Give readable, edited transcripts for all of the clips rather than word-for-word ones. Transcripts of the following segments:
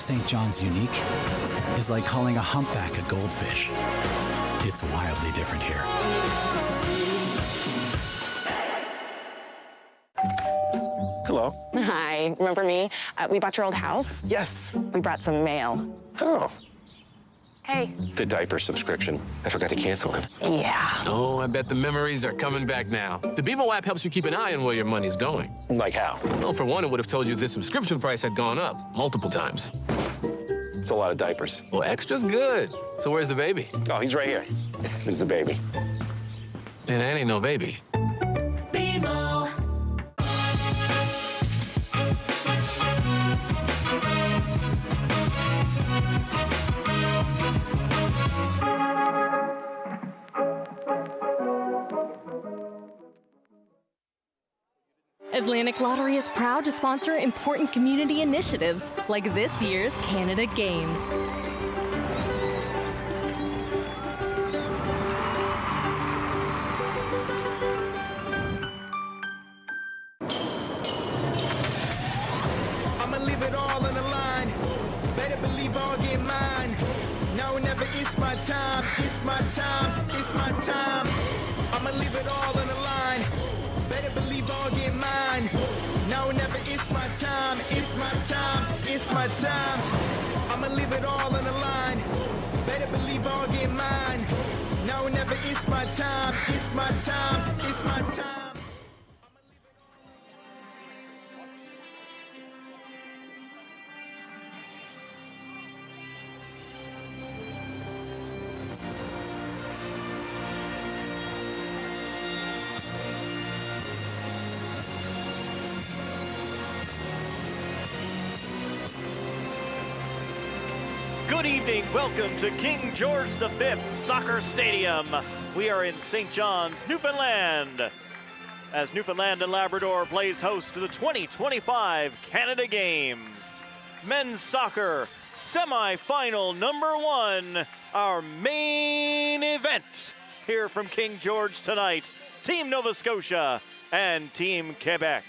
St. John's unique is like calling a humpback a goldfish. It's wildly different here. Hello. Hi, remember me? We bought your old house. Yes. We brought some mail. Oh, Hey. the diaper subscription. I forgot to cancel it. Yeah. Oh, I bet the memories are coming back now. The BMO app helps you keep an eye on where your money's going. Like how? Well, for one, it would have told you this subscription price had gone up multiple times. It's a lot of diapers. Well, extra's good. So where's the baby? Oh, he's right here. This is the baby. And that ain't no baby. Atlantic Lottery is proud to sponsor important community initiatives like this year's Canada Games. I'ma leave it all on the line. Better believe I'll get mine. No, never, it's my time. It's my time. It's my time. I'ma leave it all on the line. Better believe I'll get mine. No, never, it's my time. It's my time. It's my time. I'ma leave it all on the line. Better believe I'll get mine. No, never, it's my time. It's my time. It's my time. Good evening, welcome to King George V Soccer Stadium. We are in St. John's, Newfoundland, as Newfoundland and Labrador plays host to the 2025 Canada Games. Men's soccer, semi-final number 1, our main event here from King George tonight. Team Nova Scotia and Team Quebec.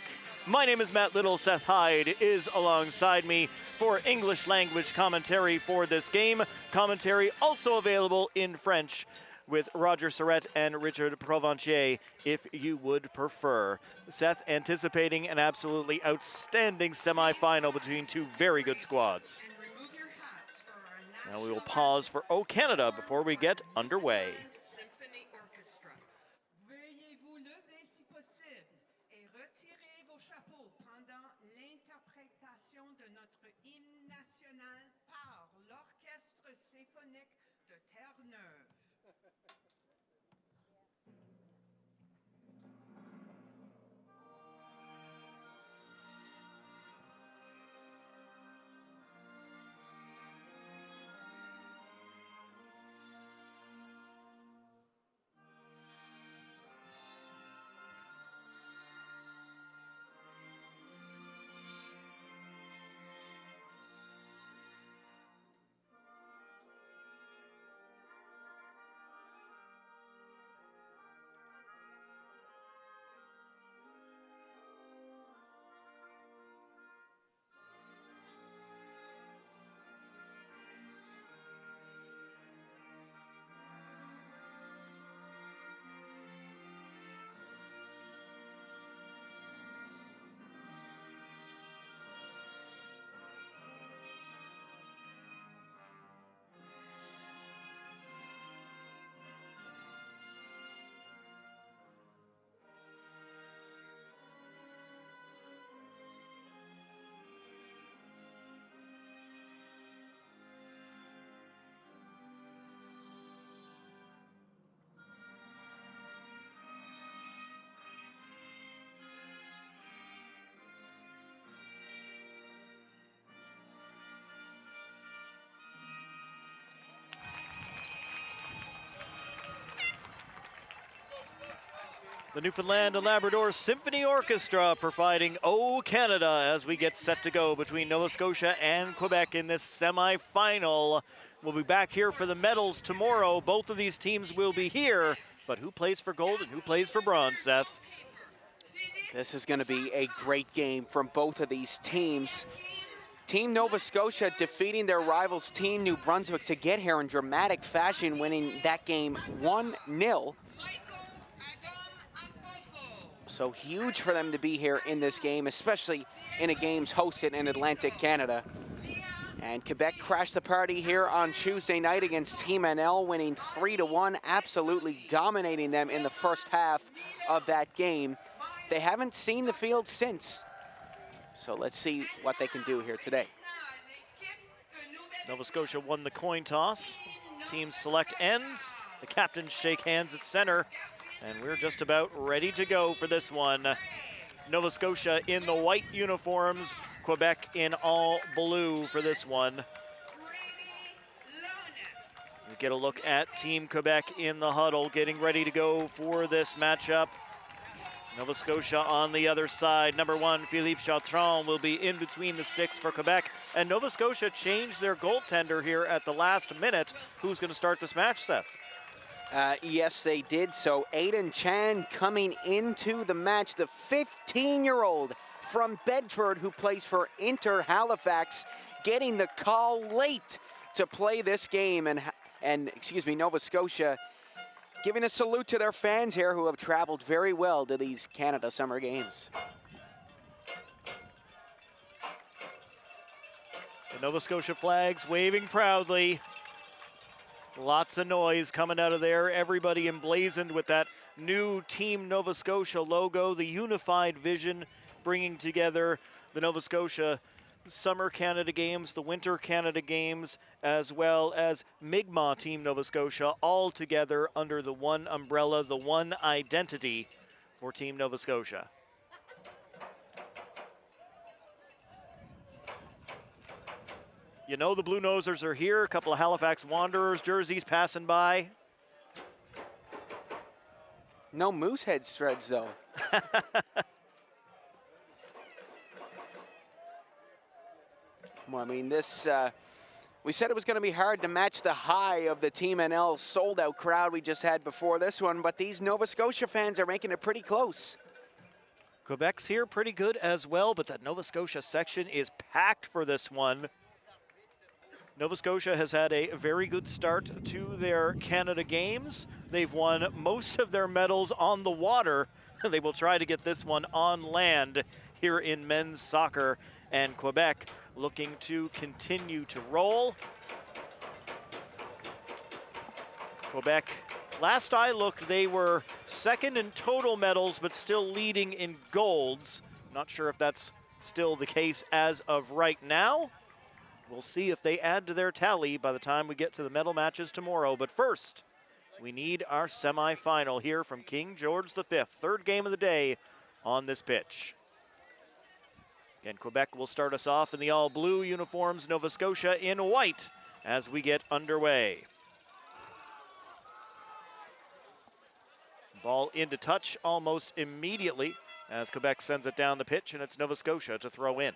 My name is Matt Little. Seth Hyde is alongside me for English language commentary for this game. Commentary also available in French with Roger Surrett and Richard Provencher, if you would prefer. Seth, anticipating an absolutely outstanding semifinal between two very good squads. Now we will pause for O Canada before we get underway. The Newfoundland and Labrador Symphony Orchestra providing O Canada as we get set to go between Nova Scotia and Quebec in this semi-final. We'll be back here for the medals tomorrow. Both of these teams will be here, but who plays for gold and who plays for bronze, Seth? This is going to be a great game from both of these teams. Team Nova Scotia defeating their rivals Team New Brunswick to get here in dramatic fashion, winning that game 1-0. So huge for them to be here in this game, especially in a games hosted in Atlantic Canada. And Quebec crashed the party here on Tuesday night against Team NL, winning 3-1, absolutely dominating them in the first half of that game. They haven't seen the field since. So let's see what they can do here today. Nova Scotia won the coin toss. Teams select ends. The captains shake hands at center. And we're just about ready to go for this one. Nova Scotia in the white uniforms, Quebec in all blue for this one. We get a look at Team Quebec in the huddle, getting ready to go for this matchup. Nova Scotia on the other side. Number 1, Philippe Chautron, will be in between the sticks for Quebec. And Nova Scotia changed their goaltender here at the last minute. Who's going to start this match, Seth? Yes, they did. So Aiden Chan coming into the match, the 15-year-old from Bedford who plays for Inter Halifax, getting the call late to play this game. And excuse me, Nova Scotia giving a salute to their fans here who have traveled very well to these Canada Summer Games. The Nova Scotia flags waving proudly. Lots of noise coming out of there. Everybody emblazoned with that new Team Nova Scotia logo, the unified vision bringing together the Nova Scotia Summer Canada Games, the Winter Canada Games, as well as Mi'kmaq Team Nova Scotia, all together under the one umbrella, the one identity for Team Nova Scotia. You know the Blue Nosers are here. A couple of Halifax Wanderers jerseys passing by. No Moosehead threads, though. Well, I mean, this, we said it was going to be hard to match the high of the Team NL sold-out crowd we just had before this one, but these Nova Scotia fans are making it pretty close. Quebec's here pretty good as well, but that Nova Scotia section is packed for this one. Nova Scotia has had a very good start to their Canada Games. They've won most of their medals on the water. They will try to get this one on land here in men's soccer, and Quebec looking to continue to roll. Quebec, last I looked, they were second in total medals, but still leading in golds. Not sure if that's still the case as of right now. We'll see if they add to their tally by the time we get to the medal matches tomorrow. But first, we need our semifinal here from King George V, third game of the day on this pitch. Again, Quebec will start us off in the all-blue uniforms, Nova Scotia in white as we get underway. Ball into touch almost immediately as Quebec sends it down the pitch, and it's Nova Scotia to throw in.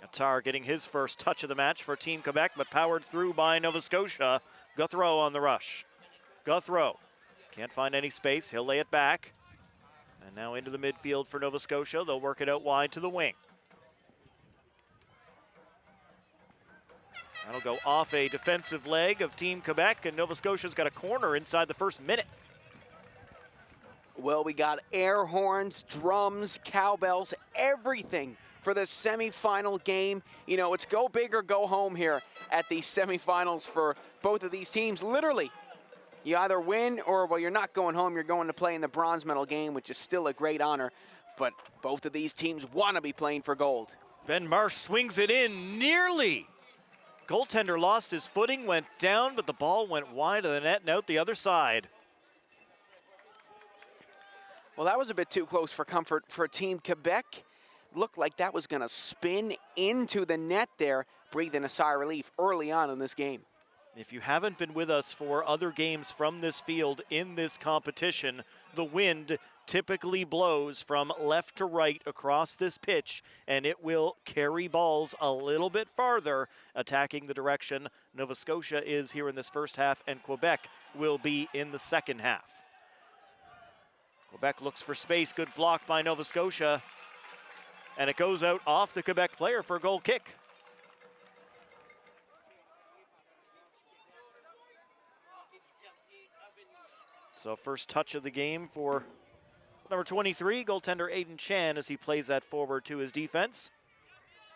Attar getting his first touch of the match for Team Quebec, but powered through by Nova Scotia. Guthrow on the rush. Guthrow can't find any space. He'll lay it back. And now into the midfield for Nova Scotia. They'll work it out wide to the wing. That'll go off a defensive leg of Team Quebec, and Nova Scotia's got a corner inside the first minute. Well, we got air horns, drums, cowbells, everything for the semifinal game. You know, it's go big or go home here at the semifinals for both of these teams. Literally, you either win or, well, you're not going home. You're going to play in the bronze medal game, which is still a great honor. But both of these teams want to be playing for gold. Ben Marsh swings it in nearly. Goaltender lost his footing, went down, but the ball went wide of the net and out the other side. Well, that was a bit too close for comfort for Team Quebec. Looked like that was going to spin into the net there, breathing a sigh of relief early on in this game. If you haven't been with us for other games from this field in this competition, the wind typically blows from left to right across this pitch, and it will carry balls a little bit farther, attacking the direction Nova Scotia is here in this first half, and Quebec will be in the second half. Quebec looks for space. Good block by Nova Scotia. And it goes out off the Quebec player for a goal kick. So first touch of the game for number 23, goaltender Aiden Chan, as he plays that forward to his defense.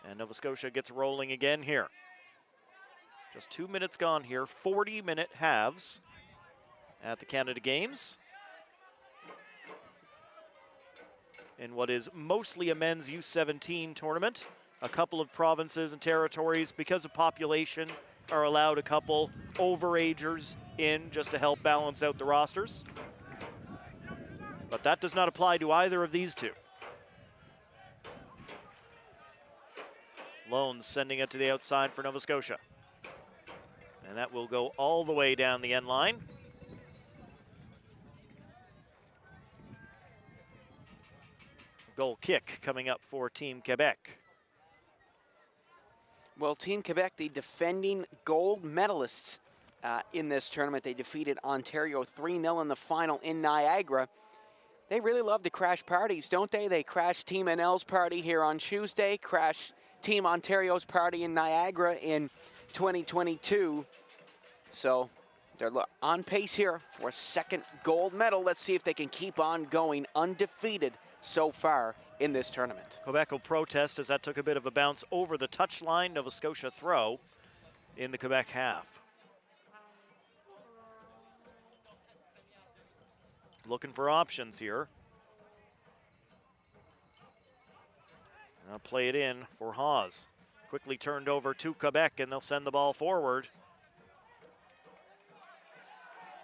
And Nova Scotia gets rolling again here. Just 2 minutes gone here, 40-minute halves at the Canada Games. In what is mostly a men's U17 tournament. A couple of provinces and territories, because of population, are allowed a couple overagers in just to help balance out the rosters. But that does not apply to either of these two. Loans sending it to the outside for Nova Scotia. And that will go all the way down the end line. Goal kick coming up for Team Quebec. Well, Team Quebec, the defending gold medalists in this tournament. They defeated Ontario 3-0 in the final in Niagara. They really love to crash parties, don't they? They crashed Team NL's party here on Tuesday, crashed Team Ontario's party in Niagara in 2022. So they're on pace here for a second gold medal. Let's see if they can keep on going undefeated so far in this tournament. Quebec will protest as that took a bit of a bounce over the touchline. Nova Scotia throw in the Quebec half. Looking for options here. Now play it in for Hawes. Quickly turned over to Quebec, and they'll send the ball forward.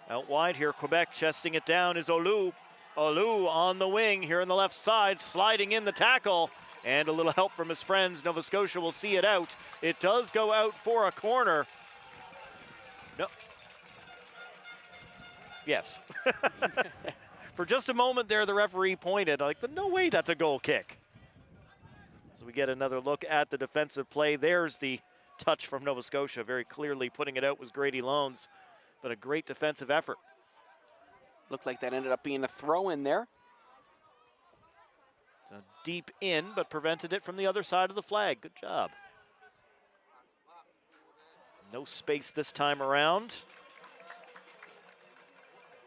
Out wide here, Quebec chesting it down is Olu. Olu on the wing here on the left side, sliding in the tackle, and a little help from his friends. Nova Scotia will see it out. It does go out for a corner. No. Yes. For just a moment there, the referee pointed, like, no way that's a goal kick. So we get another look at the defensive play. There's the touch from Nova Scotia. Very clearly putting it out was Grady Loans, but a great defensive effort. Looked like that ended up being a throw in there. It's a deep in, but prevented it from the other side of the flag. Good job. No space this time around,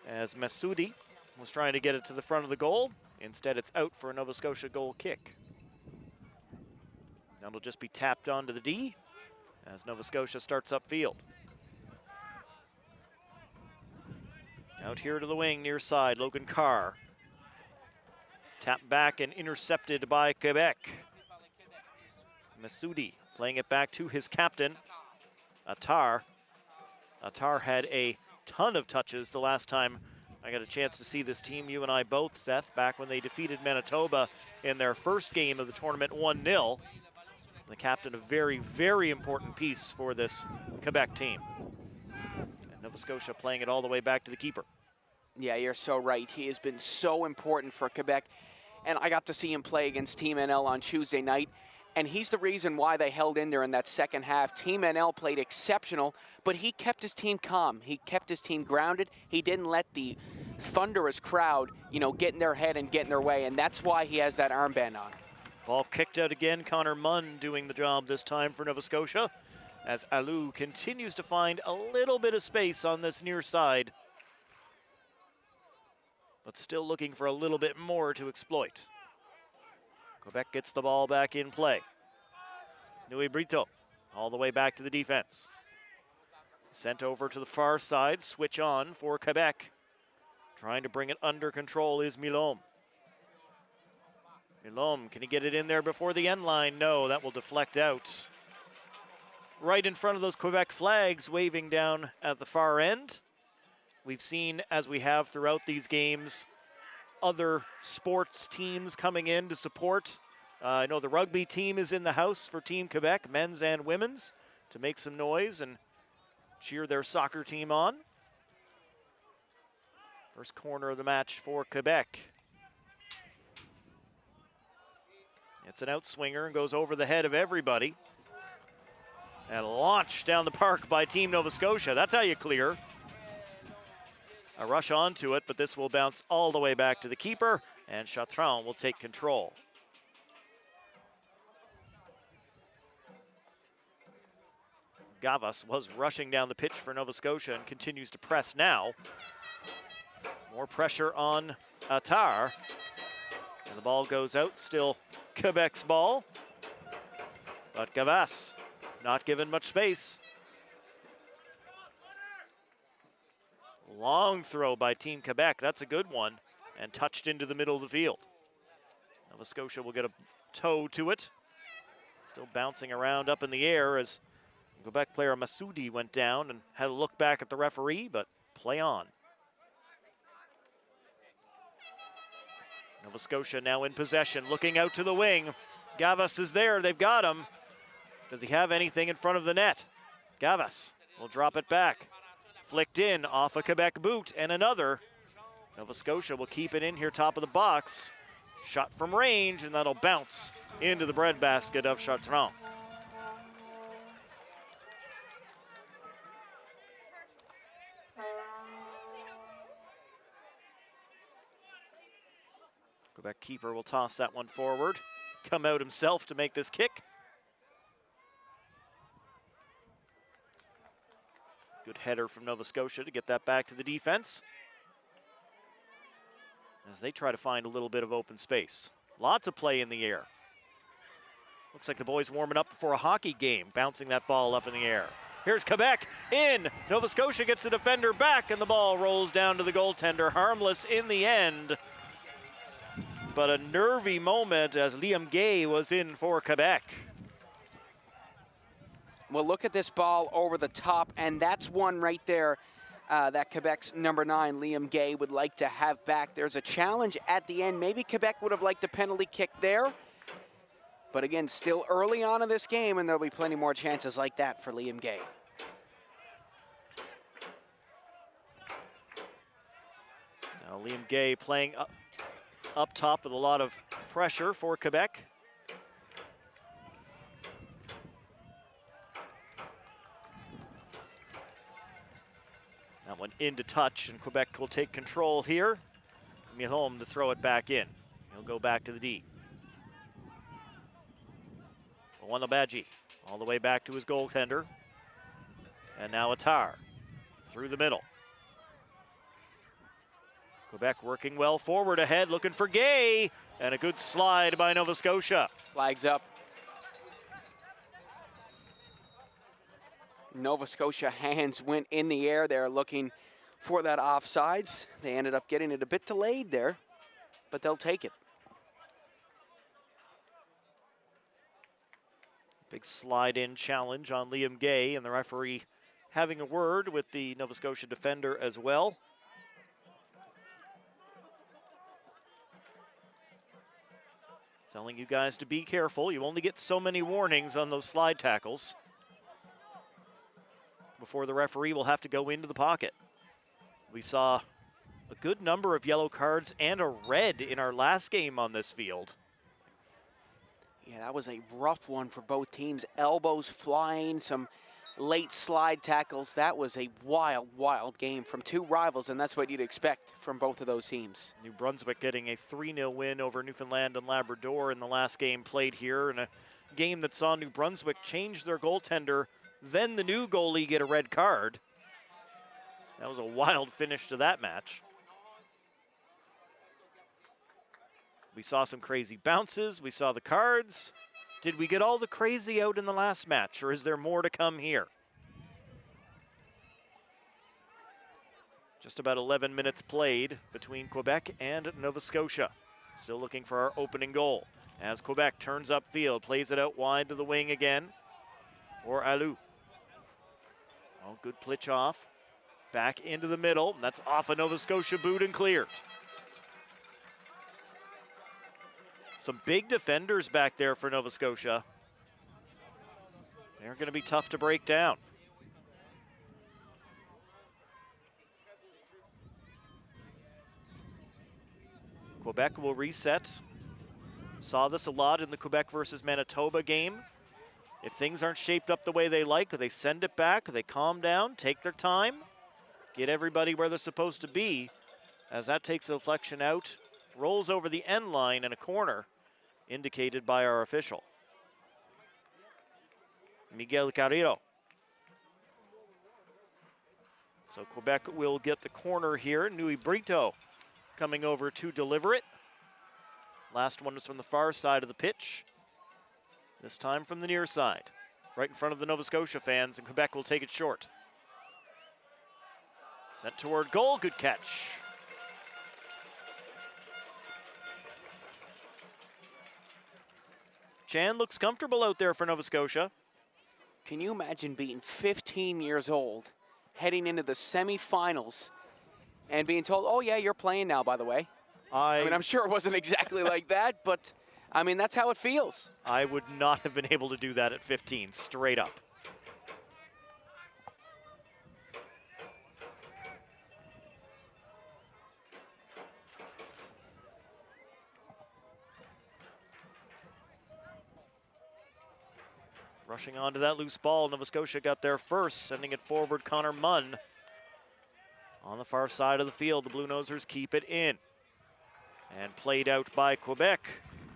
as Masudi was trying to get it to the front of the goal. Instead, it's out for a Nova Scotia goal kick. Now it'll just be tapped onto the D as Nova Scotia starts upfield. Out here to the wing, near side, Logan Carr. Tapped back and intercepted by Quebec. Masudi playing it back to his captain, Attar. Attar had a ton of touches the last time I got a chance to see this team, you and I both, Seth, back when they defeated Manitoba in their first game of the tournament 1-0. The captain, a very, very important piece for this Quebec team. And Nova Scotia playing it all the way back to the keeper. Yeah, you're so right. He has been so important for Quebec. And I got to see him play against Team NL on Tuesday night. And he's the reason why they held in there in that second half. Team NL played exceptional, but he kept his team calm. He kept his team grounded. He didn't let the thunderous crowd, get in their head and get in their way. And that's why he has that armband on. Ball kicked out again. Connor Munn doing the job this time for Nova Scotia, as Alou continues to find a little bit of space on this near side, but still looking for a little bit more to exploit. Quebec gets the ball back in play. Nui Brito all the way back to the defense. Sent over to the far side, switch on for Quebec. Trying to bring it under control is Milome. Milome, can he get it in there before the end line? No, that will deflect out. Right in front of those Quebec flags waving down at the far end. We've seen, as we have throughout these games, other sports teams coming in to support. I know the rugby team is in the house for Team Quebec, men's and women's, to make some noise and cheer their soccer team on. First corner of the match for Quebec. It's an outswinger and goes over the head of everybody. And launched down the park by Team Nova Scotia. That's how you clear. a rush onto it, but this will bounce all the way back to the keeper, and Chartrand will take control. Gavas was rushing down the pitch for Nova Scotia and continues to press now. More pressure on Attar. And the ball goes out, still Quebec's ball. But Gavas not given much space. Long throw by Team Quebec, that's a good one, and touched into the middle of the field. Nova Scotia will get a toe to it. Still bouncing around up in the air as Quebec player Massoudi went down and had a look back at the referee, but play on. Nova Scotia now in possession, looking out to the wing. Gavas is there, they've got him. Does he have anything in front of the net? Gavas will drop it back. Flicked in off a Quebec boot, and another. Nova Scotia will keep it in here top of the box. Shot from range, and that'll bounce into the breadbasket of Chartrand. Quebec keeper will toss that one forward. Come out himself to make this kick. Good header from Nova Scotia to get that back to the defense as they try to find a little bit of open space. Lots of play in the air. Looks like the boys warming up before a hockey game, bouncing that ball up in the air. Here's Quebec in. Nova Scotia gets the defender back, and the ball rolls down to the goaltender. Harmless in the end, but a nervy moment as Liam Gay was in for Quebec. Well, look at this ball over the top, and that's one right there that Quebec's number 9, Liam Gay, would like to have back. There's a challenge at the end. Maybe Quebec would have liked a penalty kick there. But again, still early on in this game, and there'll be plenty more chances like that for Liam Gay. Now Liam Gay playing up top with a lot of pressure for Quebec. That one into touch, and Quebec will take control here. Milholm to throw it back in. He'll go back to the D. Wanabadji all the way back to his goaltender. And now Attar through the middle. Quebec working well forward ahead, looking for Gay, and a good slide by Nova Scotia. Flags up. Nova Scotia hands went in the air there looking for that offsides. They ended up getting it a bit delayed there, but they'll take it. Big slide-in challenge on Liam Gay, and the referee having a word with the Nova Scotia defender as well. Telling you guys to be careful. You only get so many warnings on those slide tackles before the referee will have to go into the pocket. We saw a good number of yellow cards and a red in our last game on this field. Yeah, that was a rough one for both teams. Elbows flying, some late slide tackles. That was a wild, wild game from two rivals, and that's what you'd expect from both of those teams. New Brunswick getting a 3-0 win over Newfoundland and Labrador in the last game played here, in a game that saw New Brunswick change their goaltender, then the new goalie get a red card. That was a wild finish to that match. We saw some crazy bounces. We saw the cards. Did we get all the crazy out in the last match, or is there more to come here? Just about 11 minutes played between Quebec and Nova Scotia. Still looking for our opening goal as Quebec turns upfield, plays it out wide to the wing again for Alou. Oh, good pitch off. Back into the middle. That's off a Nova Scotia boot and cleared. Some big defenders back there for Nova Scotia. They're going to be tough to break down. Quebec will reset. Saw this a lot in the Quebec versus Manitoba game. If things aren't shaped up the way they like, they send it back, they calm down, take their time. get everybody where they're supposed to be, as that takes the deflection out, rolls over the end line in a corner, indicated by our official. Miguel Carrillo. So Quebec will get the corner here. Nui Brito coming over to deliver it. Last one was from the far side of the pitch. This time from the near side, right in front of the Nova Scotia fans, and Quebec will take it short. Sent toward goal, good catch. Chan looks comfortable out there for Nova Scotia. Can you imagine being 15 years old, heading into the semifinals, and being told, oh yeah, you're playing now, by the way? I mean, I'm sure it wasn't exactly like that, but I mean, that's how it feels. I would not have been able to do that at 15, straight up. Rushing onto that loose ball, Nova Scotia got there first, sending it forward, Connor Munn. On the far side of the field, the Blue Nosers keep it in. And played out by Quebec.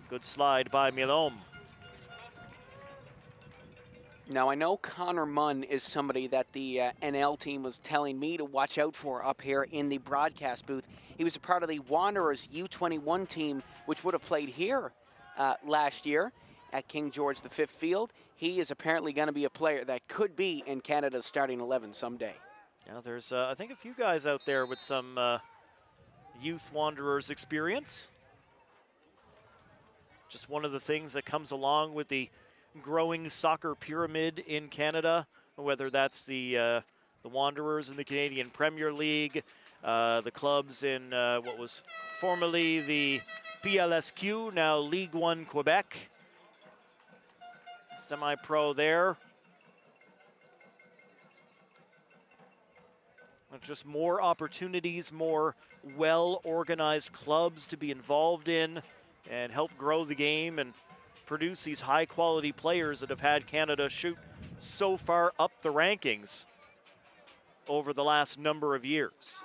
Good slide by Milome. Now, I know Connor Munn is somebody that the NL team was telling me to watch out for up here in the broadcast booth. He was a part of the Wanderers U21 team, which would have played here last year at King George V Field. He is apparently going to be a player that could be in Canada's starting 11 someday. Now, there's, I think, a few guys out there with some youth Wanderers experience. Just one of the things that comes along with the growing soccer pyramid in Canada, whether that's the Wanderers in the Canadian Premier League, the clubs in what was formerly the PLSQ, now League One Quebec. Semi-pro there. Just more opportunities, more well-organized clubs to be involved in and help grow the game and produce these high-quality players that have had Canada shoot so far up the rankings over the last number of years.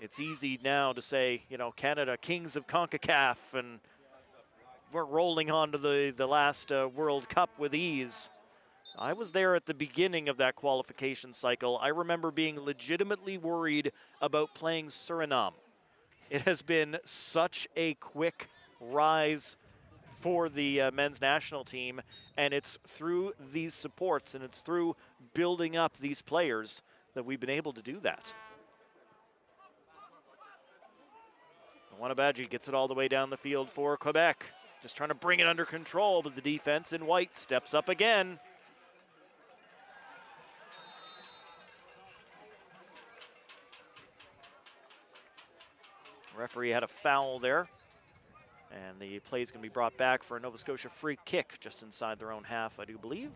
It's easy now to say, you know, Canada, kings of CONCACAF, and we're rolling on to the last World Cup with ease. I was there at the beginning of that qualification cycle. I remember being legitimately worried about playing Suriname. It has been such a quick rise for the men's national team, and it's through these supports and it's through building up these players that we've been able to do that. Wanabaji gets it all the way down the field for Quebec. Just trying to bring it under control, but the defense in white steps up again. Referee had a foul there, and the play is going to be brought back for a Nova Scotia free kick just inside their own half, I do believe.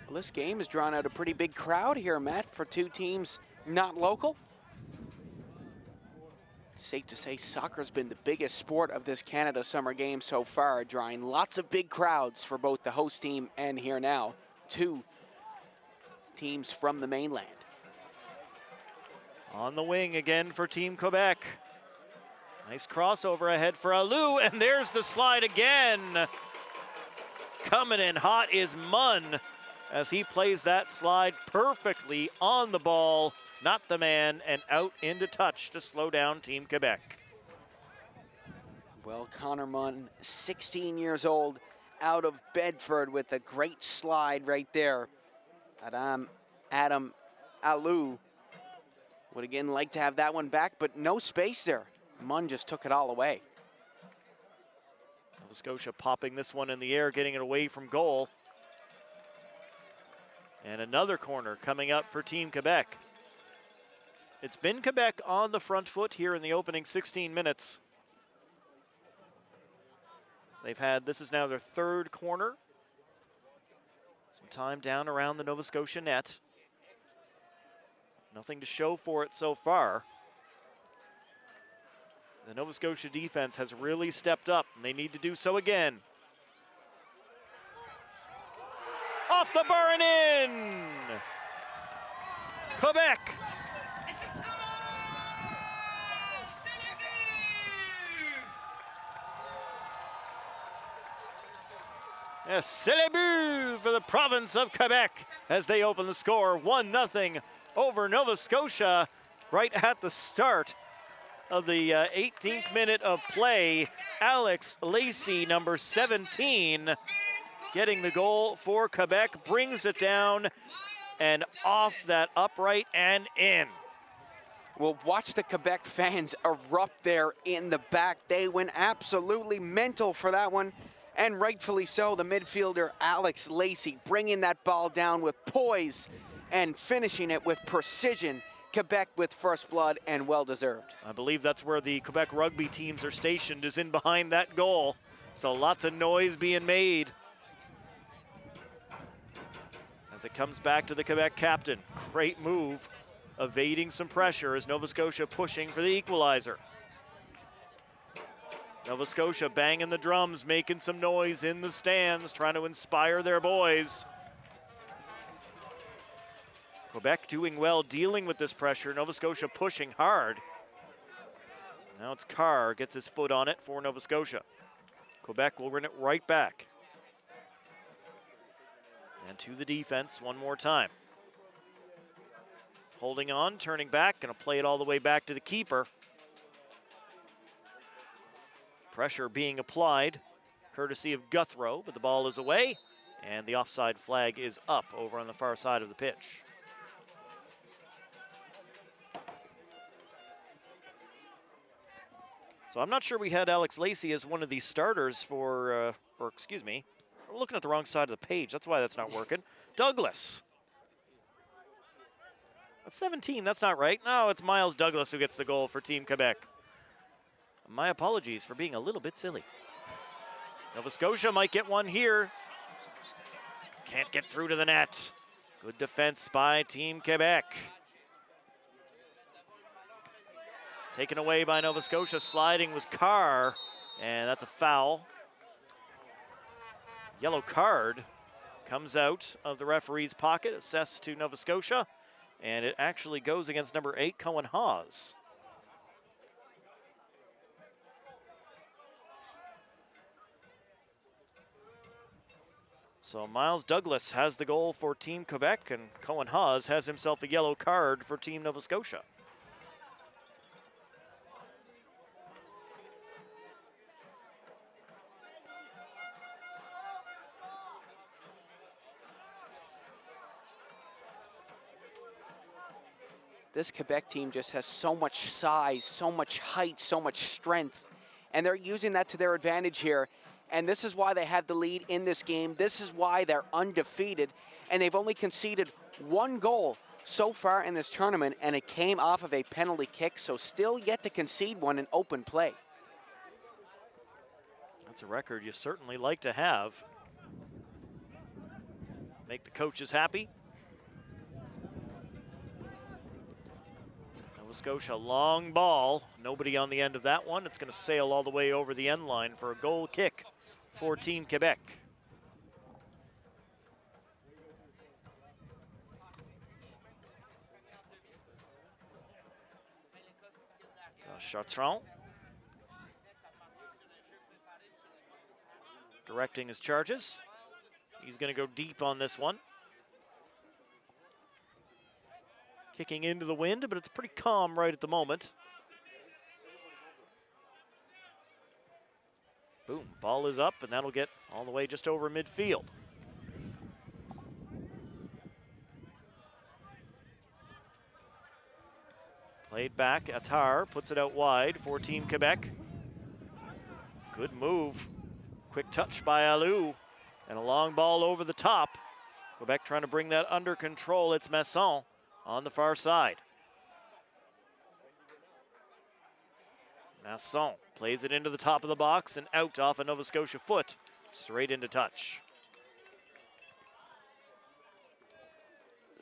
Well, this game has drawn out a pretty big crowd here, Matt, for two teams not local. Safe to say soccer's been the biggest sport of this Canada Summer Game so far, drawing lots of big crowds for both the host team and here now, two teams from the mainland. On the wing again for Team Quebec. Nice crossover ahead for Alou, and there's the slide again. Coming in hot is Munn as he plays that slide perfectly on the ball. Not the man, and out into touch to slow down Team Quebec. Well, Connor Munn, 16 years old, out of Bedford with a great slide right there. Adam Alou would again like to have that one back, but no space there. Munn just took it all away. Nova Scotia popping this one in the air, getting it away from goal. And another corner coming up for Team Quebec. It's been Quebec on the front foot here in the opening 16 minutes. They've had, this is now their third corner. Some time down around the Nova Scotia net. Nothing to show for it so far. The Nova Scotia defense has really stepped up, and they need to do so again. Off the bar and in! Quebec! Yes, c'est le but for the province of Quebec as they open the score 1-0 over Nova Scotia right at the start of the 18th minute of play. Alex Lacey, number 17, getting the goal for Quebec, brings it down and off that upright and in. Well, watch the Quebec fans erupt there in the back. They went absolutely mental for that one, and rightfully so. The midfielder, Alex Lacey, bringing that ball down with poise and finishing it with precision. Quebec with first blood, and well-deserved. I believe that's where the Quebec rugby teams are stationed, is in behind that goal. So lots of noise being made as it comes back to the Quebec captain. Great move, evading some pressure as Nova Scotia pushing for the equalizer. Nova Scotia banging the drums, making some noise in the stands, trying to inspire their boys. Quebec doing well, dealing with this pressure. Nova Scotia pushing hard. Now it's Carr, gets his foot on it for Nova Scotia. Quebec will run it right back. And to the defense one more time. Holding on, turning back, gonna play it all the way back to the keeper. Pressure being applied, courtesy of Guthrow, but the ball is away, and the offside flag is up over on the far side of the pitch. So I'm not sure we had Alex Lacey as one of the starters for, or excuse me, we're looking at the wrong side of the page. That's why that's not working. Douglas. That's 17, that's not right. No, it's Miles Douglas who gets the goal for Team Quebec. My apologies for being a little bit silly. Nova Scotia might get one here. Can't get through to the net. Good defense by Team Quebec. Taken away by Nova Scotia, sliding was Carr, and that's a foul. Yellow card comes out of the referee's pocket, assessed to Nova Scotia, and it actually goes against number 8, Cohen Hawes. So Miles Douglas has the goal for Team Quebec, and Cohen Hawes has himself a yellow card for Team Nova Scotia. This Quebec team just has so much size, so much height, so much strength, and they're using that to their advantage here. And this is why they have the lead in this game. This is why they're undefeated, and they've only conceded one goal so far in this tournament, and it came off of a penalty kick, so still yet to concede one in open play. That's a record you certainly like to have. Make the coaches happy. Nova Scotia, long ball. Nobody on the end of that one. It's going to sail all the way over the end line for a goal kick for Team Quebec. Chartrand directing his charges. He's going to go deep on this one. Kicking into the wind, but it's pretty calm right at the moment. Boom, ball is up, and that'll get all the way just over midfield. Played back, Attar puts it out wide for Team Quebec. Good move. Quick touch by Alou, and a long ball over the top. Quebec trying to bring that under control. It's Masson on the far side. Masson plays it into the top of the box and out off a Nova Scotia foot, straight into touch.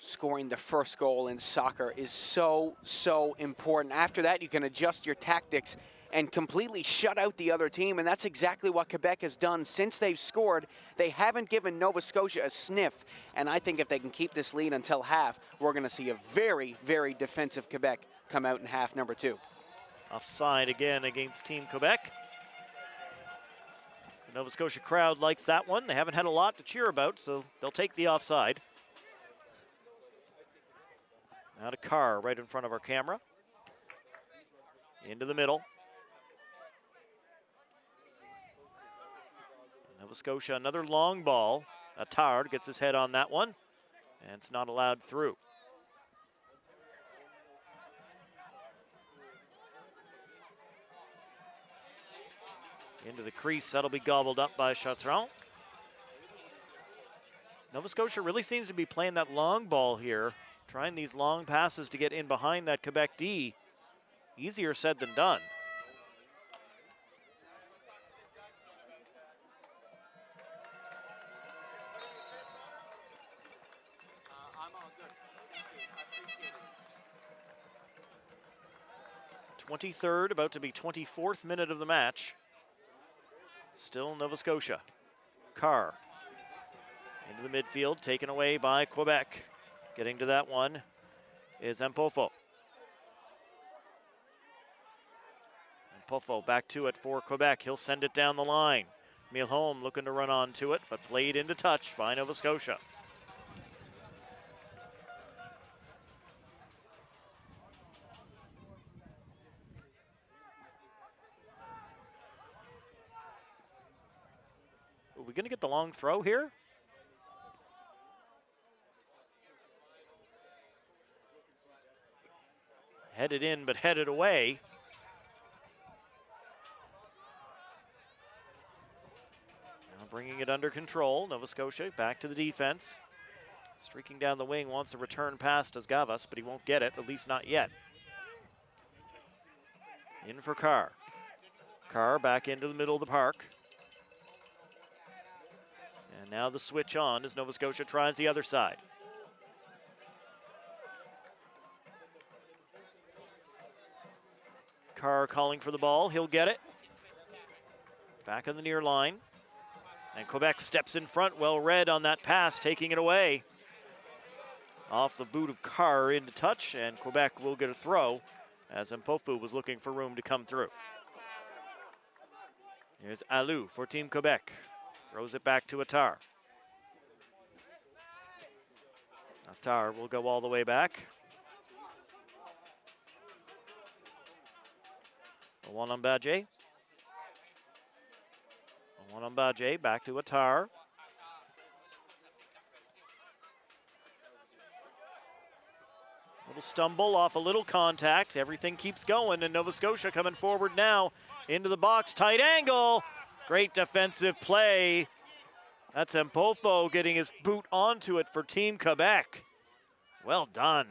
scoring the first goal in soccer is so, so important. After that, you can adjust your tactics and completely shut out the other team, and that's exactly what Quebec has done since they've scored. They haven't given Nova Scotia a sniff, and I think if they can keep this lead until half, we're going to see a very, very defensive Quebec come out in half number 2. Offside again against Team Quebec. The Nova Scotia crowd likes that one. They haven't had a lot to cheer about, so they'll take the offside. Now to Carr right in front of our camera. Into the middle. Nova Scotia, another long ball. Attard gets his head on that one, and it's not allowed through. Into the crease, that'll be gobbled up by Chartrand. Nova Scotia really seems to be playing that long ball here, trying these long passes to get in behind that Quebec D. Easier said than done. I'm 23rd, about to be 24th minute of the match. Still Nova Scotia. Carr into the midfield, taken away by Quebec. Getting to that one is Mpofo. Mpofo back to it for Quebec. He'll send it down the line. Milholm looking to run onto it, but played into touch by Nova Scotia. Are we going to get the long throw here? Headed in, but headed away. Now bringing it under control. Nova Scotia back to the defense. Streaking down the wing, wants a return pass to Gavas, but he won't get it, at least not yet. In for Carr. Carr back into the middle of the park. And now the switch on as Nova Scotia tries the other side. Carr calling for the ball, he'll get it. Back on the near line. And Quebec steps in front, well read on that pass, taking it away. Off the boot of Carr into touch, and Quebec will get a throw as Mpofu was looking for room to come through. Here's Alou for Team Quebec. Throws it back to Attard. Attard will go all the way back. Owanambaje. Owanambaje back to Attard. Little stumble off a little contact. Everything keeps going, and Nova Scotia coming forward now into the box. Tight angle. Great defensive play. That's Mpofo getting his boot onto it for Team Quebec. Well done.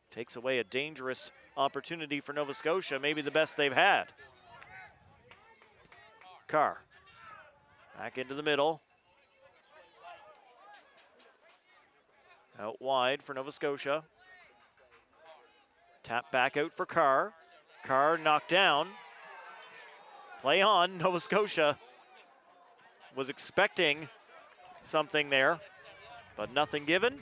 Takes away a dangerous opportunity for Nova Scotia, maybe the best they've had. Carr. Back into the middle. Out wide for Nova Scotia. Tap back out for Carr. Carr knocked down. Play on. Nova Scotia was expecting something there, but nothing given.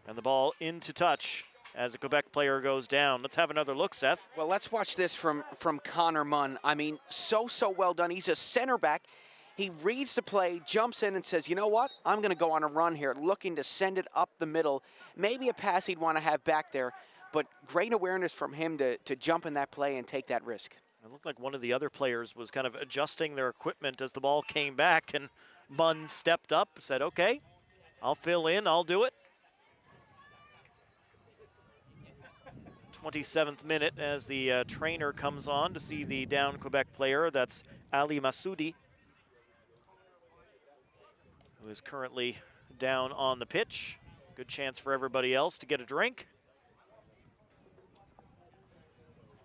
And the ball into touch as a Quebec player goes down. Let's have another look, Seth. Well, let's watch this from Connor Munn. I mean, so well done. He's a center back. He reads the play, jumps in and says, you know what? I'm going to go on a run here, looking to send it up the middle. Maybe a pass he'd want to have back there, but great awareness from him to jump in that play and take that risk. It looked like one of the other players was kind of adjusting their equipment as the ball came back, and Munn stepped up, said, okay, I'll fill in, I'll do it. 27th minute as the trainer comes on to see the down Quebec player. That's Ali Massoudi, who is currently down on the pitch. Good chance for everybody else to get a drink.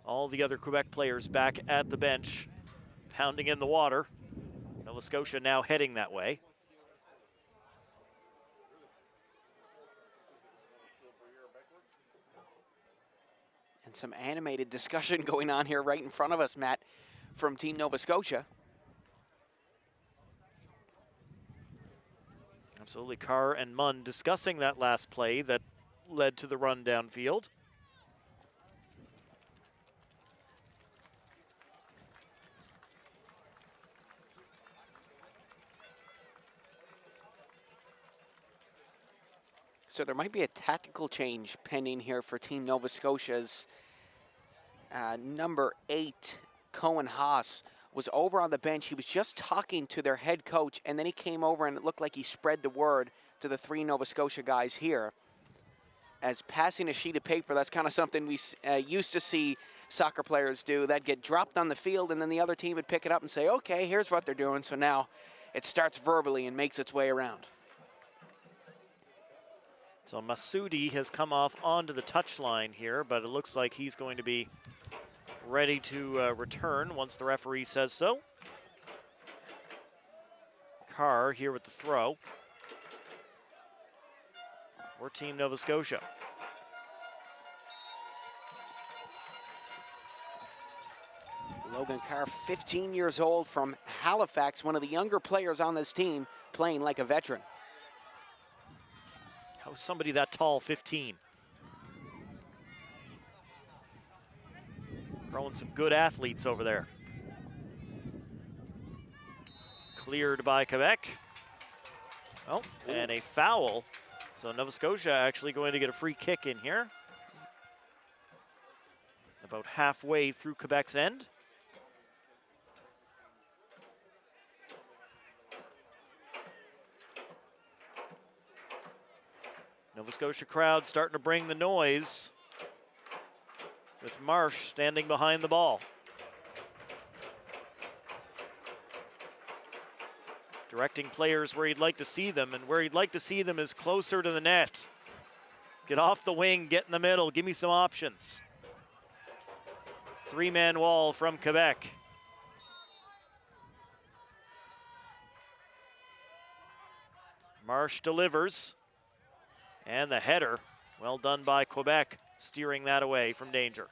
All the other Quebec players back at the bench, pounding in the water. Nova Scotia now heading that way. some animated discussion going on here right in front of us, Matt, from Team Nova Scotia. Absolutely, Carr and Munn discussing that last play that led to the run downfield. So there might be a tactical change pending here for Team Nova Scotia's number 8, Cohen Haas, was over on the bench. He was just talking to their head coach, and then he came over and it looked like he spread the word to the 3 Nova Scotia guys here. As passing a sheet of paper, that's kind of something we used to see soccer players do. That'd get dropped on the field, and then the other team would pick it up and say, okay, here's what they're doing. So now it starts verbally and makes its way around. So Masudi has come off onto the touchline here, but it looks like he's going to be ready to return once the referee says so. Carr here with the throw. We're Team Nova Scotia. Logan Carr, 15 years old, from Halifax, one of the younger players on this team, playing like a veteran. How's somebody that tall, 15? Growing some good athletes over there. Cleared by Quebec. Oh, and a foul. So Nova Scotia actually going to get a free kick in here. About halfway through Quebec's end. Nova Scotia crowd starting to bring the noise, with Marsh standing behind the ball. Directing players where he'd like to see them, and where he'd like to see them is closer to the net. Get off the wing, get in the middle, give me some options. 3-man wall from Quebec. Marsh delivers. And the header, well done by Quebec, steering that away from danger.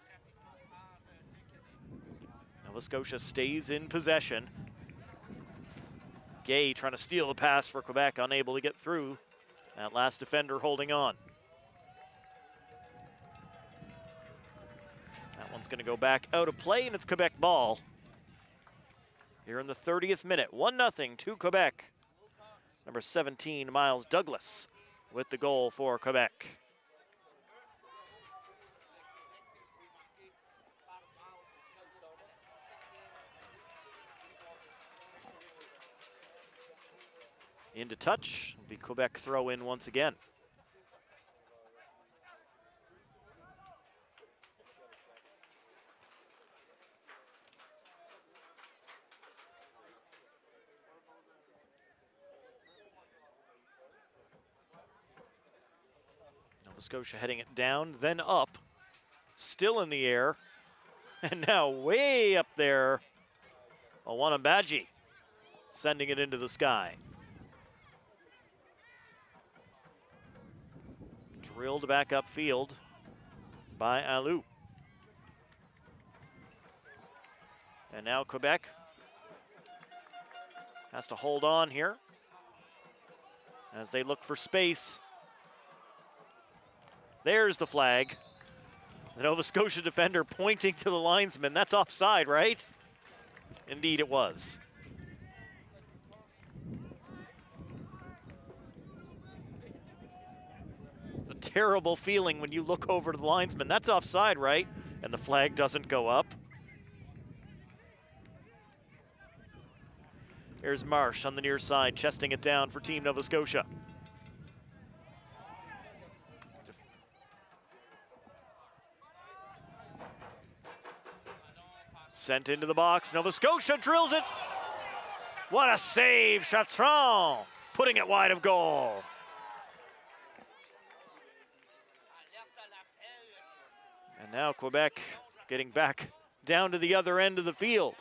Nova Scotia stays in possession. Gay trying to steal the pass for Quebec, unable to get through. That last defender holding on. That one's going to go back out of play, and it's Quebec ball. Here in the 30th minute, 1-0 to Quebec. Number 17, Miles Douglas, with the goal for Quebec. Into touch, will be Quebec throw in once again. Nova Scotia heading it down, then up, still in the air, and now way up there, Owanambaji sending it into the sky. Drilled back upfield by Alou. And now Quebec has to hold on here as they look for space. There's the flag. The Nova Scotia defender pointing to the linesman. That's offside, right? Indeed it was. It's a terrible feeling when you look over to the linesman. That's offside, right? And the flag doesn't go up. Here's Marsh on the near side, chesting it down for Team Nova Scotia. Sent into the box, Nova Scotia drills it. What a save, Chatron, putting it wide of goal. And now Quebec getting back down to the other end of the field.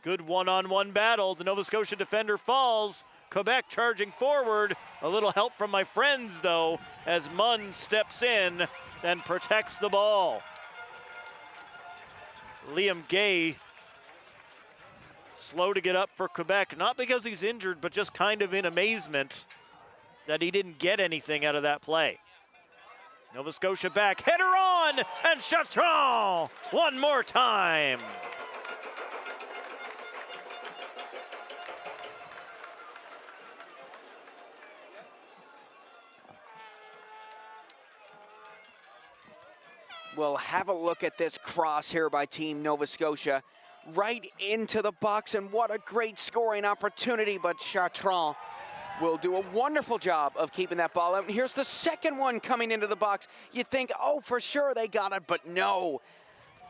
Good one-on-one battle. The Nova Scotia defender falls. Quebec charging forward. A little help from my friends, though, as Munn steps in and protects the ball. Liam Gay slow to get up for Quebec, not because he's injured, but just kind of in amazement that he didn't get anything out of that play. Nova Scotia back, header on, and Chartrand one more time. We'll have a look at this cross here by Team Nova Scotia. Right into the box, and what a great scoring opportunity, but Chartrand will do a wonderful job of keeping that ball out. And here's the second one coming into the box. You'd think, oh, for sure they got it, but no.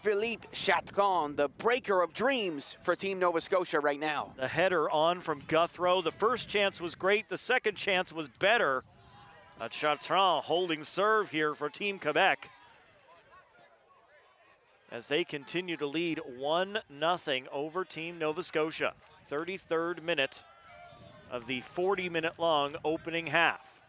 Philippe Chartrand, the breaker of dreams for Team Nova Scotia right now. The header on from Guthrow. The first chance was great. The second chance was better. Chartrand holding serve here for Team Quebec as they continue to lead 1-0 over Team Nova Scotia. 33rd minute of the 40-minute long opening half.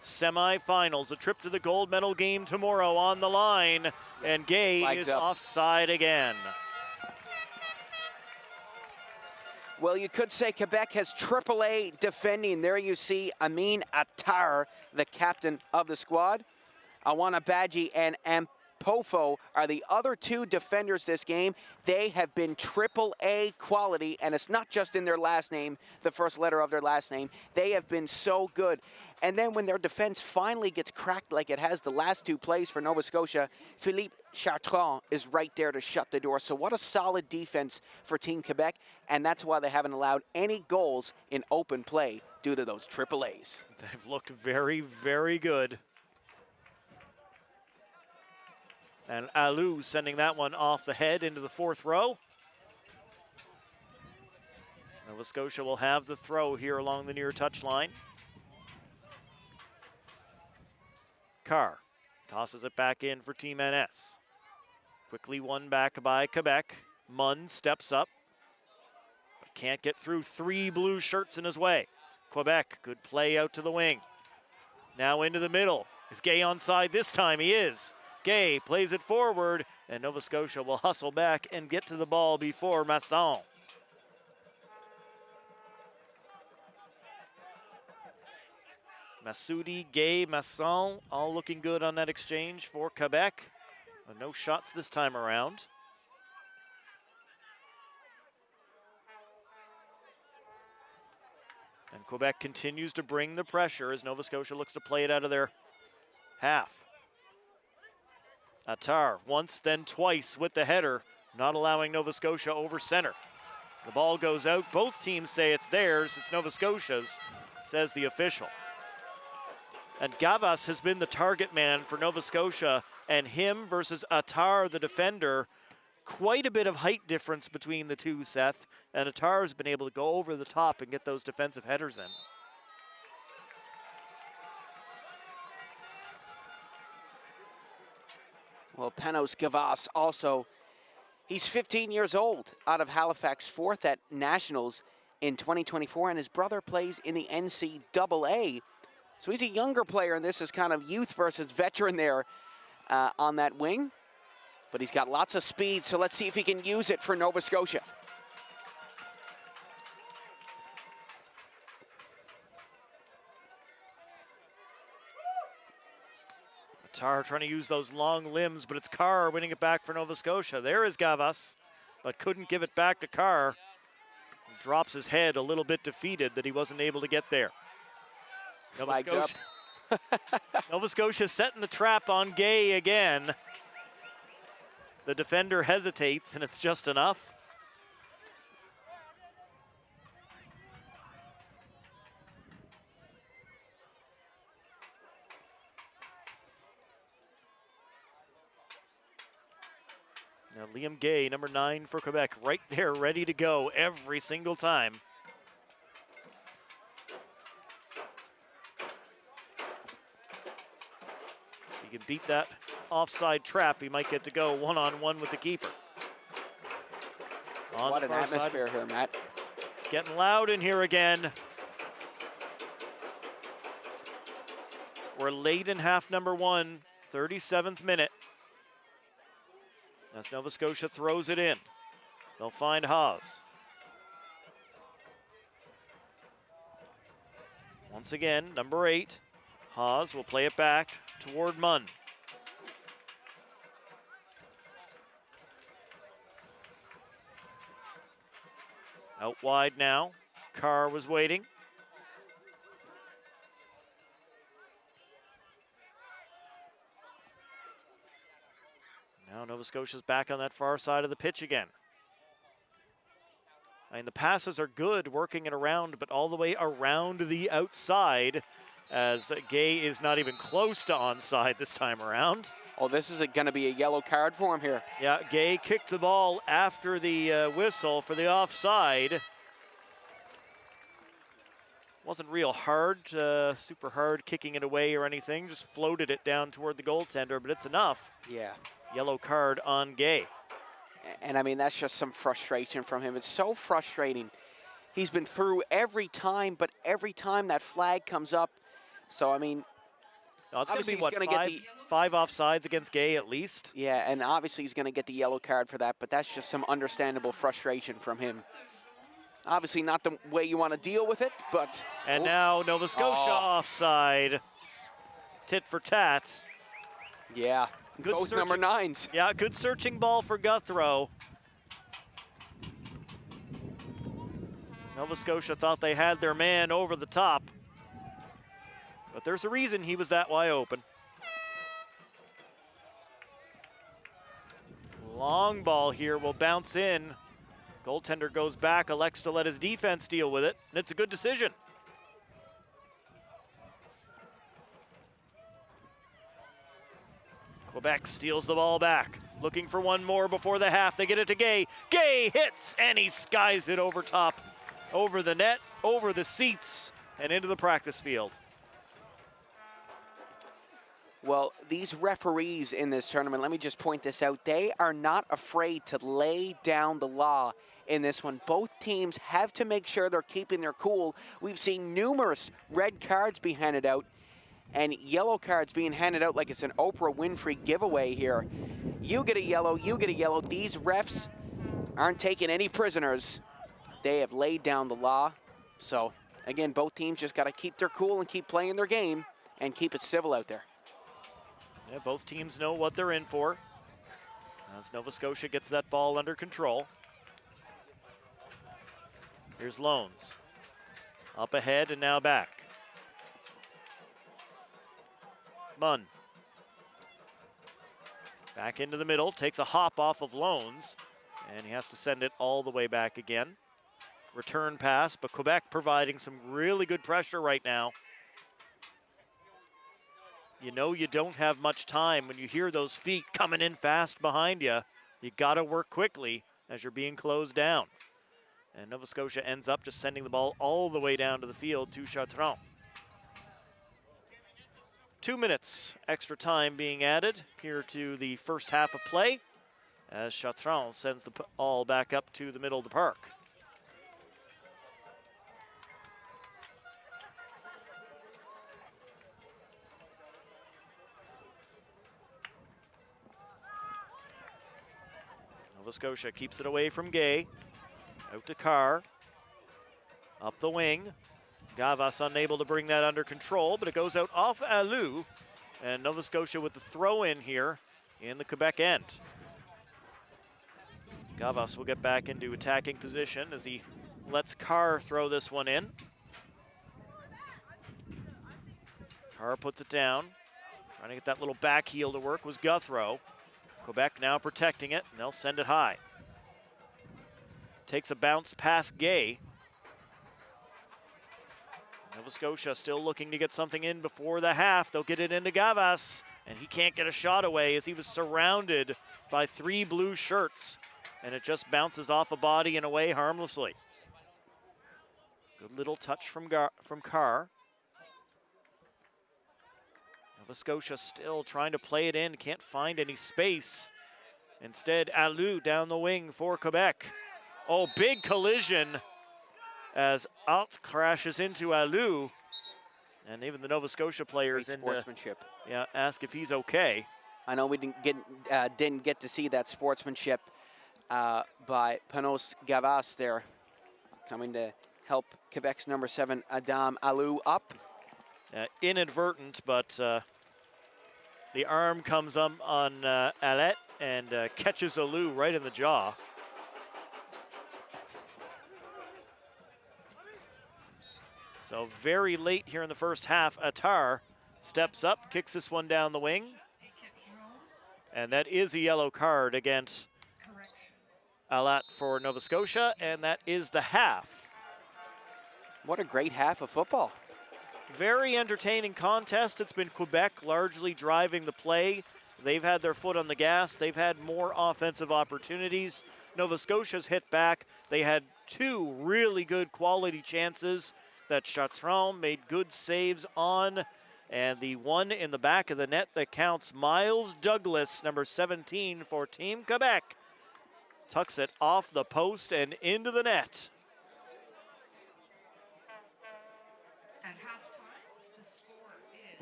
Semifinals, a trip to the gold medal game tomorrow on the line, and Gay Flags is up. offside again. Well, you could say Quebec has AAA defending. There you see Amin Attar, the captain of the squad. Awana Badji and Pofo are the other two defenders this game. They have been AAA quality, and it's not just in their last name, the first letter of their last name. They have been so good. And then when their defense finally gets cracked like it has the last two plays for Nova Scotia, Philippe Chartrand is right there to shut the door. So what a solid defense for Team Quebec, and that's why they haven't allowed any goals in open play due to those AAAs. They've looked very, very good. And Alou sending that one off the head into the fourth row. Nova Scotia will have the throw here along the near touchline. Carr tosses it back in for Team NS. Quickly won back by Quebec. Munn steps up, but can't get through three blue shirts in his way. Quebec, good play out to the wing. Now into the middle. Is Gay onside this time? He is. Gay plays it forward, and Nova Scotia will hustle back and get to the ball before Masson. Massoudi, Gay, Masson, all looking good on that exchange for Quebec. No shots this time around. And Quebec continues to bring the pressure as Nova Scotia looks to play it out of their half. Attar once, then twice with the header, not allowing Nova Scotia over center. The ball goes out. Both teams say it's theirs. It's Nova Scotia's, says the official. And Gavas has been the target man for Nova Scotia, and him versus Attar, the defender. Quite a bit of height difference between the two, Seth, and Attar has been able to go over the top and get those defensive headers in. Well, Panos Gavas also, he's 15 years old, out of Halifax, fourth at Nationals in 2024, and his brother plays in the NCAA. So he's a younger player, and this is kind of youth versus veteran there on that wing. But he's got lots of speed, so let's see if he can use it for Nova Scotia. Attar trying to use those long limbs, but it's Carr winning it back for Nova Scotia. There is Gavas, but couldn't give it back to Carr. Drops his head a little bit defeated that he wasn't able to get there. Nova Scotia setting the trap on Gay again. The defender hesitates, and it's just enough. Now Liam Gay, number 9 for Quebec, right there, ready to go every single time. If he can beat that offside trap, he might get to go one-on-one with the keeper. What an atmosphere here, Matt. It's getting loud in here again. We're late in half number 1, 37th minute. as Nova Scotia throws it in. They'll find Haas. Once again, number 8. Haas will play it back toward Munn. Out wide now. Carr was waiting. Now Nova Scotia's back on that far side of the pitch again. I mean, the passes are good, working it around, but all the way around the outside, as Gay is not even close to onside this time around. Oh, this is going to be a yellow card for him here. Yeah, Gay kicked the ball after the whistle for the offside. Wasn't real hard, super hard kicking it away or anything, just floated it down toward the goaltender, but it's enough. Yeah. Yellow card on Gay. And I mean, that's just some frustration from him. It's so frustrating. He's been through every time, but every time that flag comes up. So, I mean, no, it's going to be, obviously what, five offsides against Gay at least? Yeah, and obviously he's going to get the yellow card for that, but that's just some understandable frustration from him. Obviously not the way you want to deal with it, but... And now Nova Scotia offside. Tit for tat. Yeah, good both number 9s. Yeah, good searching ball for Guthrow. Nova Scotia thought they had their man over the top. But there's a reason he was that wide open. Long ball here will bounce in. Goaltender goes back, elects to let his defense deal with it, and it's a good decision. Quebec steals the ball back, looking for one more before the half. They get it to Gay. Gay hits, and he skies it over top, over the net, over the seats, and into the practice field. Well, these referees in this tournament, let me just point this out, they are not afraid to lay down the law in this one. Both teams have to make sure they're keeping their cool. We've seen numerous red cards be handed out and yellow cards being handed out like it's an Oprah Winfrey giveaway here. You get a yellow, you get a yellow. These refs aren't taking any prisoners. They have laid down the law. So, again, both teams just got to keep their cool and keep playing their game and keep it civil out there. Yeah, both teams know what they're in for as Nova Scotia gets that ball under control. Here's Loans. Up ahead and now back. Munn. Back into the middle, takes a hop off of Loans, and he has to send it all the way back again. Return pass, but Quebec providing some really good pressure right now. You know you don't have much time when you hear those feet coming in fast behind you. You gotta work quickly as you're being closed down. And Nova Scotia ends up just sending the ball all the way down to the field to Chartrand. 2 minutes extra time being added here to the first half of play as Chartrand sends the ball back up to the middle of the park. Nova Scotia keeps it away from Gay. Out to Carr. Up the wing. Gavas unable to bring that under control, but it goes out off Alou. And Nova Scotia with the throw in here in the Quebec end. Gavas will get back into attacking position as he lets Carr throw this one in. Carr puts it down. Trying to get that little back heel to work was Guthrow. Quebec now protecting it, and they'll send it high. Takes a bounce past Gay. Nova Scotia still looking to get something in before the half. They'll get it into Gavas, and he can't get a shot away as he was surrounded by 3 blue shirts, and it just bounces off a body and away harmlessly. Good little touch from Carr. Nova Scotia still trying to play it in, can't find any space. Instead, Alou down the wing for Quebec. Oh, big collision as Alt crashes into Alou. And even the Nova Scotia players Great sportsmanship. ask if he's okay. I know we didn't get to see that sportsmanship by Panos Gavas there, coming to help Quebec's number 7, Adam Alou, up. Inadvertent, but the arm comes up on Alette and catches Alou right in the jaw. So very late here in the first half, Attar steps up, kicks this one down the wing. And that is a yellow card against Alette for Nova Scotia, and that is the half. What a great half of football. Very entertaining contest. It's been Quebec largely driving the play. They've had their foot on the gas. They've had more offensive opportunities. Nova Scotia's hit back. They had 2 really good quality chances that Chartrand made good saves on. And the one in the back of the net that counts, Miles Douglas, number 17 for Team Quebec, tucks it off the post and into the net.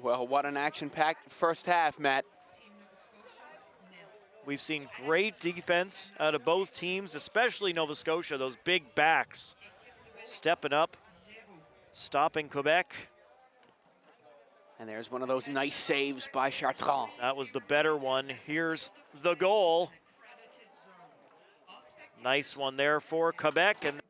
Well, what an action-packed first half, Matt. We've seen great defense out of both teams, especially Nova Scotia, those big backs stepping up, stopping Quebec. And there's one of those nice saves by Chartrand. That was the better one. Here's the goal. Nice one there for Quebec. And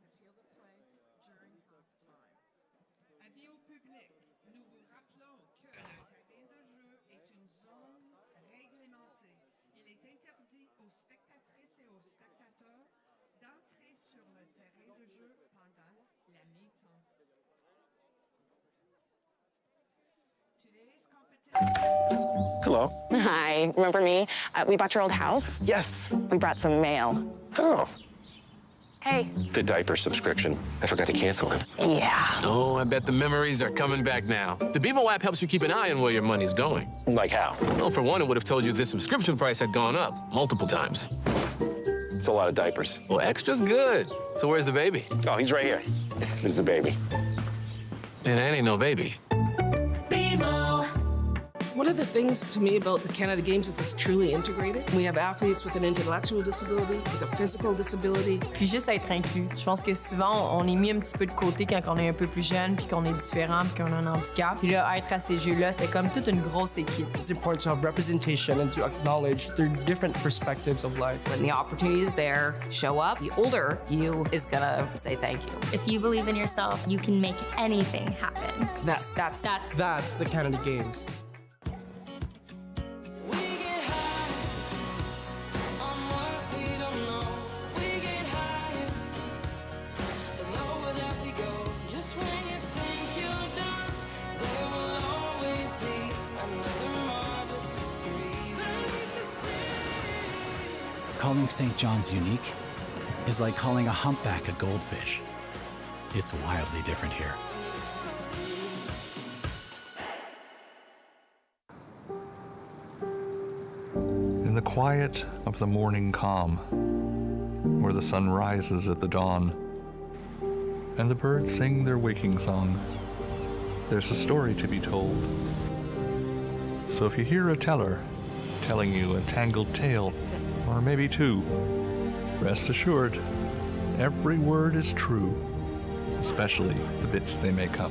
Hello. Hi, remember me? We bought your old house. Yes. We brought some mail. Oh, Hey. the diaper subscription. I forgot to cancel it. Yeah. Oh, I bet the memories are coming back now. The BMO app helps you keep an eye on where your money's going. Like how? Well, for one, it would have told you this subscription price had gone up multiple times. It's a lot of diapers. Well, extra's good. So where's the baby? Oh, he's right here. This is the baby. And that ain't no baby. One of the things to me about the Canada Games is it's truly integrated. We have athletes with an intellectual disability, with a physical disability. Puis juste être inclus. Je pense que souvent, on est mis un petit peu de côté quand on est un peu plus jeune, puis qu'on est différent, puis qu'on a un handicap. Puis là, être à ces Jeux-là, c'était comme toute une grosse équipe. It's important to have representation and to acknowledge their different perspectives of life. When the opportunity is there, show up. The older you is gonna say thank you. If you believe in yourself, you can make anything happen. That's the Canada Games. Calling St. John's unique is like calling a humpback a goldfish. It's wildly different here. In the quiet of the morning calm, where the sun rises at the dawn, and the birds sing their waking song, there's a story to be told. So if you hear a teller telling you a tangled tale, or maybe 2, rest assured, every word is true, especially the bits they make up.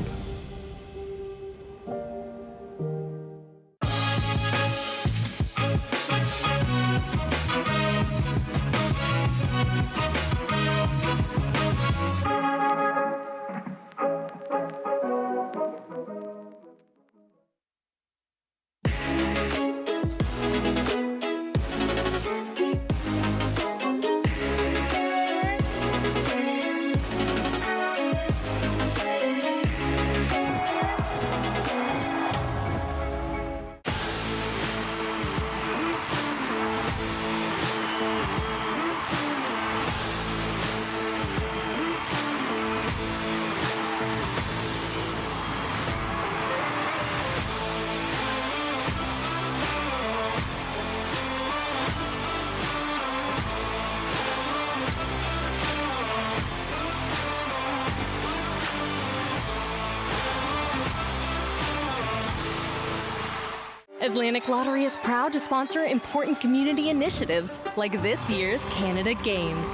Atlantic Lottery is proud to sponsor important community initiatives like this year's Canada Games.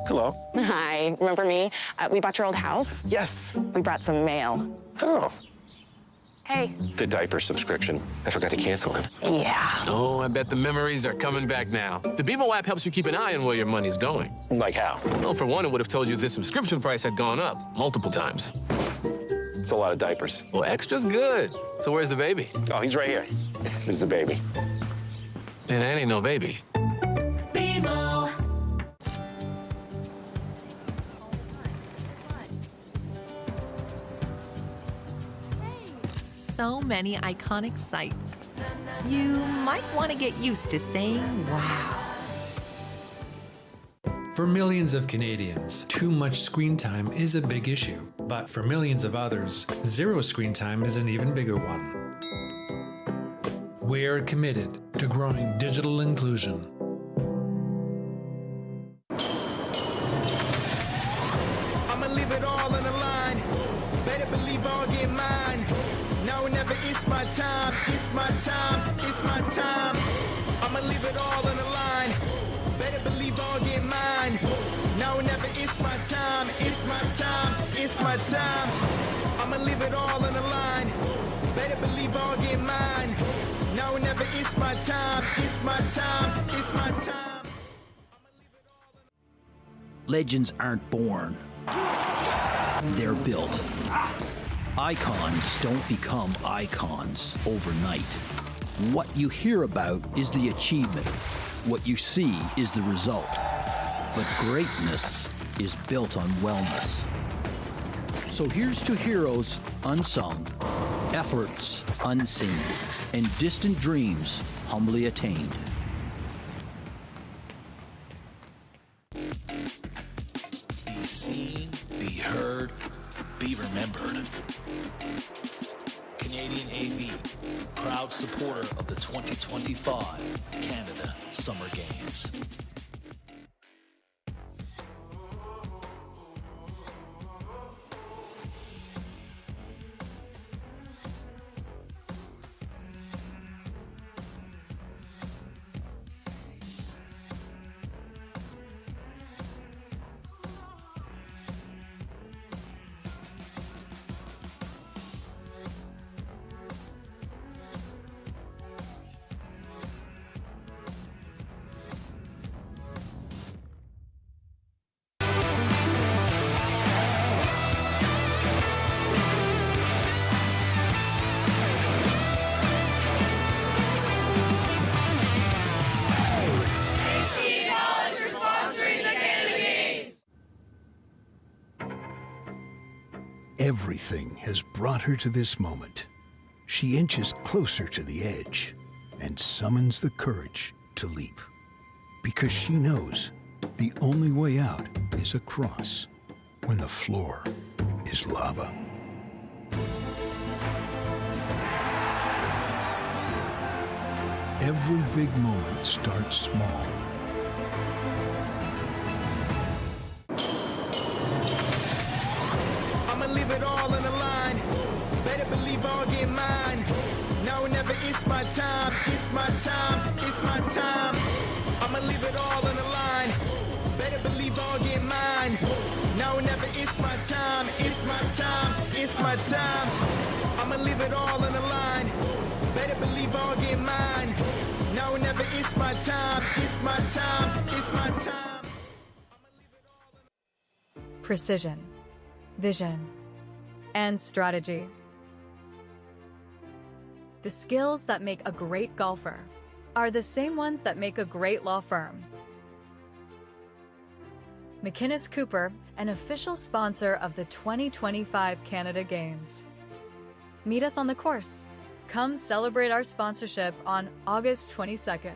Hello. Hi, remember me? We bought your old house. Yes. We brought some mail. Oh. Hey. The diaper subscription. I forgot to cancel it. Yeah. Oh, I bet the memories are coming back now. The BMO app helps you keep an eye on where your money's going. Like how? Well, for one, it would have told you this subscription price had gone up multiple times. It's a lot of diapers. Well, extra's good. So where's the baby? Oh, he's right here. This is the baby. And that ain't no baby. BMO. So many iconic sights. You might want to get used to saying wow. For millions of Canadians, too much screen time is a big issue. But for millions of others, zero screen time is an even bigger one. We're committed to growing digital inclusion. I'ma leave it all on the line. Better believe I'll get mine. Now or never, it's my time. It's my time. It's my time. I'ma leave it all on the line. Better believe I'll get mine. Now or never, it's my time. It's my time. It's my time. I'ma leave it all on the line. Better believe I'll get mine. Now or never, it's my time. It's my time. It's my time. Legends aren't born. They're built. Icons don't become icons overnight. What you hear about is the achievement. What you see is the result. But greatness is built on wellness. So here's to heroes unsung, efforts unseen, and distant dreams humbly attained. Be seen, be heard, be remembered. Canadian AV, proud supporter of the 2025 Canada Summer Games. Everything has brought her to this moment. She inches closer to the edge and summons the courage to leap. Because she knows the only way out is across when the floor is lava. Every big moment starts small. I'ma leave it all on the line. Better believe I'll get mine. Now or never, it's my time. It's my time. It's my time. I'ma leave it all on the line. Better believe I'll get mine. Now or never, it's my time. It's my time. It's my time. I'ma leave it all on the line. Better believe I'll get mine. Now or never, it's my time. It's my time. It's my time. Precision, vision, and strategy. The skills that make a great golfer are the same ones that make a great law firm. McInnes Cooper, an official sponsor of the 2025 Canada Games. Meet us on the course. Come celebrate our sponsorship on August 22nd.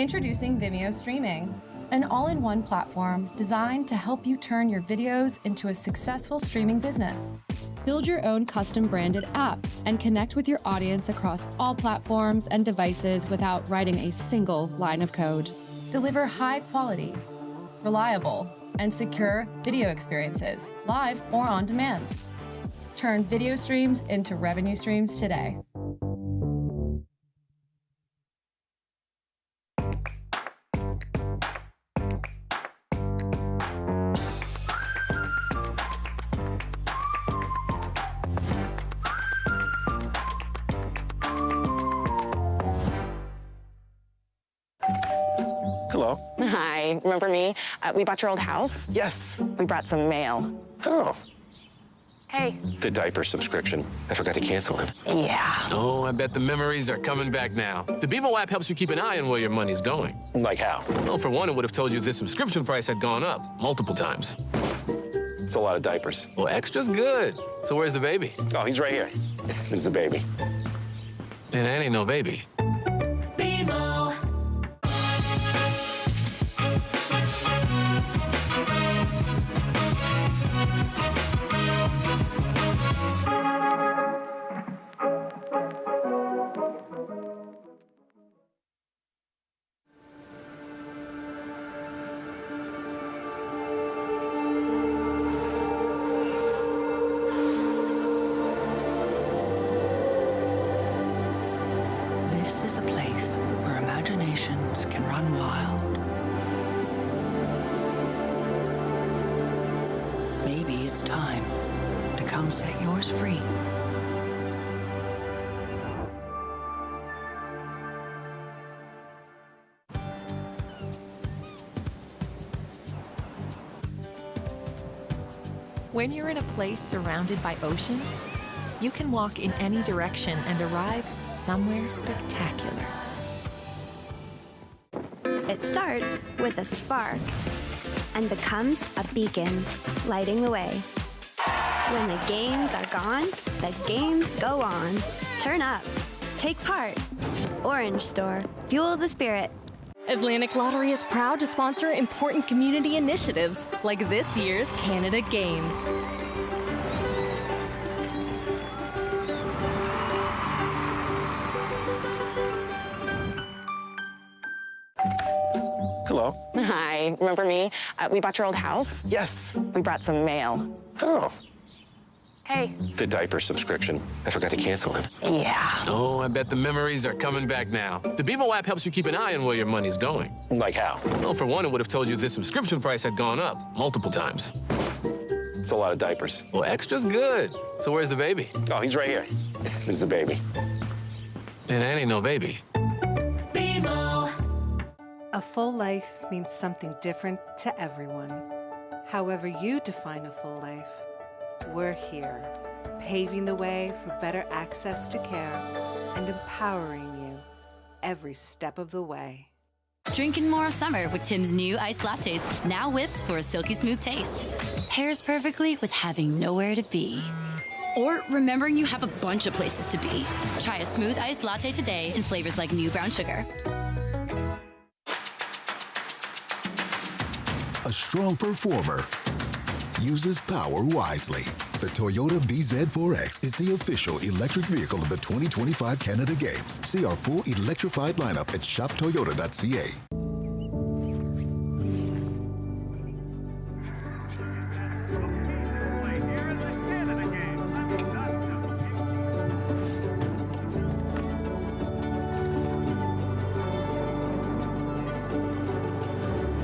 Introducing Vimeo Streaming, an all-in-one platform designed to help you turn your videos into a successful streaming business. Build your own custom branded app and connect with your audience across all platforms and devices without writing a single line of code. Deliver high quality, reliable, and secure video experiences, live or on demand. Turn video streams into revenue streams today. Hello. Hi, remember me? We bought your old house. Yes. We brought some mail. Oh. Hey. The diaper subscription. I forgot to cancel it. Yeah. Oh, I bet the memories are coming back now. The BMO app helps you keep an eye on where your money's going. Like how? Well, for one, it would have told you this subscription price had gone up multiple times. It's a lot of diapers. Well, extra's good. So where's the baby? Oh, he's right here. This is the baby. And that ain't no baby. BMO. This is a place where imaginations can run wild. Maybe it's time to come set yours free. When you're in a place surrounded by ocean, you can walk in any direction and arrive somewhere spectacular. It starts with a spark and becomes a beacon, lighting the way. When the games are gone, the games go on. Turn up. Take part. Orange Store. Fuel the spirit. Atlantic Lottery is proud to sponsor important community initiatives like this year's Canada Games. Hello. Hi, remember me? We bought your old house. Yes. We brought some mail. Oh. Hey. The diaper subscription. I forgot to cancel it. Yeah. Oh, I bet the memories are coming back now. The BMO app helps you keep an eye on where your money's going. Like how? Well, for one, it would have told you this subscription price had gone up multiple times. It's a lot of diapers. Well, extra's good. So where's the baby? Oh, he's right here. This is the baby. And that ain't no baby. BMO. A full life means something different to everyone. However you define a full life, we're here, paving the way for better access to care and empowering you every step of the way. Drinking more summer with Tim's new iced lattes, now whipped for a silky smooth taste. Pairs perfectly with having nowhere to be. Or remembering you have a bunch of places to be. Try a smooth iced latte today in flavors like new brown sugar. A strong performer uses power wisely. The Toyota BZ4X is the official electric vehicle of the 2025 Canada Games. See our full electrified lineup at shoptoyota.ca.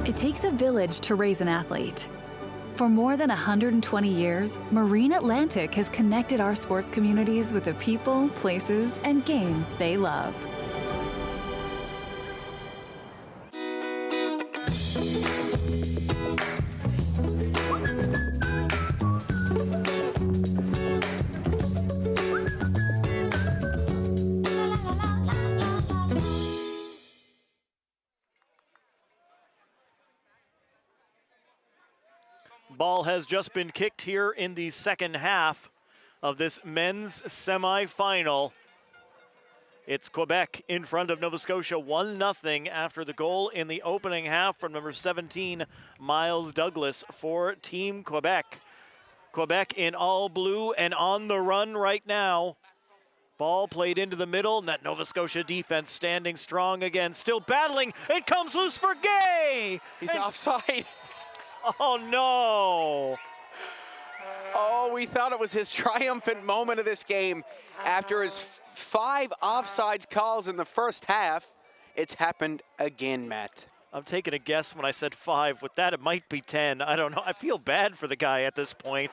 It takes a village to raise an athlete. For more than 120 years, Marine Atlantic has connected our sports communities with the people, places, and games they love. Ball has just been kicked here in the second half of this men's semifinal. It's Quebec in front of Nova Scotia 1-0 after the goal in the opening half from number 17, Miles Douglas for Team Quebec. Quebec in all blue and on the run right now. Ball played into the middle, and that Nova Scotia defense standing strong again, still battling. It comes loose for Gay. He's offside. Oh, no. Oh, we thought it was his triumphant moment of this game. After his 5 offsides calls in the first half, it's happened again, Matt. I'm taking a guess when I said 5. With that, it might be 10. I don't know. I feel bad for the guy at this point.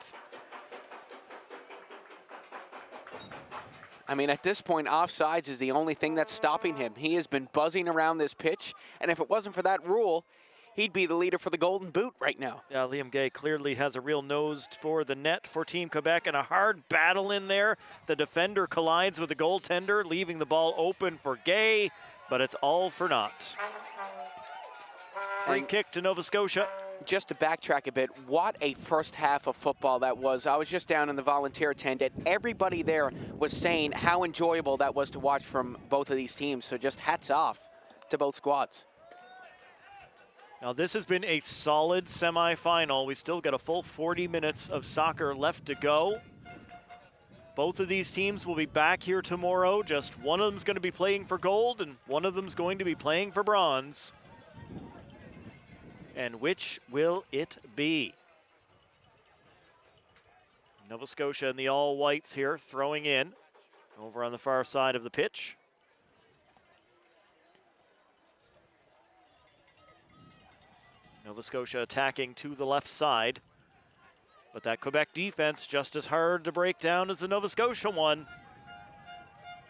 I mean, at this point, offsides is the only thing that's stopping him. He has been buzzing around this pitch, and if it wasn't for that rule, he'd be the leader for the Golden Boot right now. Yeah, Liam Gay clearly has a real nose for the net for Team Quebec, and a hard battle in there. The defender collides with the goaltender, leaving the ball open for Gay, but it's all for naught. Free kick to Nova Scotia. Just to backtrack a bit, what a first half of football that was. I was just down in the volunteer tent, and everybody there was saying how enjoyable that was to watch from both of these teams. So just hats off to both squads. Now this has been a solid semifinal. We still got a full 40 minutes of soccer left to go. Both of these teams will be back here tomorrow. Just one of them's going to be playing for gold, and one of them's going to be playing for bronze. And which will it be? Nova Scotia and the all-whites here throwing in over on the far side of the pitch. Nova Scotia attacking to the left side. But that Quebec defense just as hard to break down as the Nova Scotia one.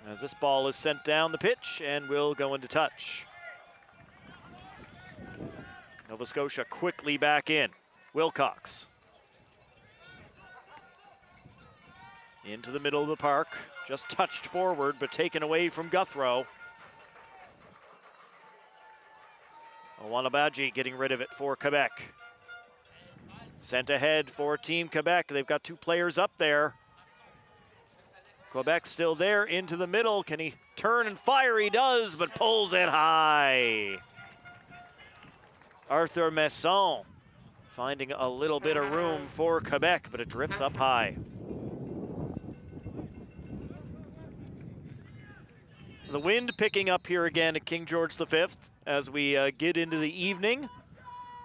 As this ball is sent down the pitch and will go into touch. Nova Scotia quickly back in. Wilcox. Into the middle of the park. Just touched forward, but taken away from Guthrow. Owanabaji getting rid of it for Quebec. Sent ahead for Team Quebec. They've got 2 players up there. Quebec still there into the middle. Can he turn and fire? He does, but pulls it high. Arthur Messon finding a little bit of room for Quebec, but it drifts up high. The wind picking up here again at King George V as we get into the evening.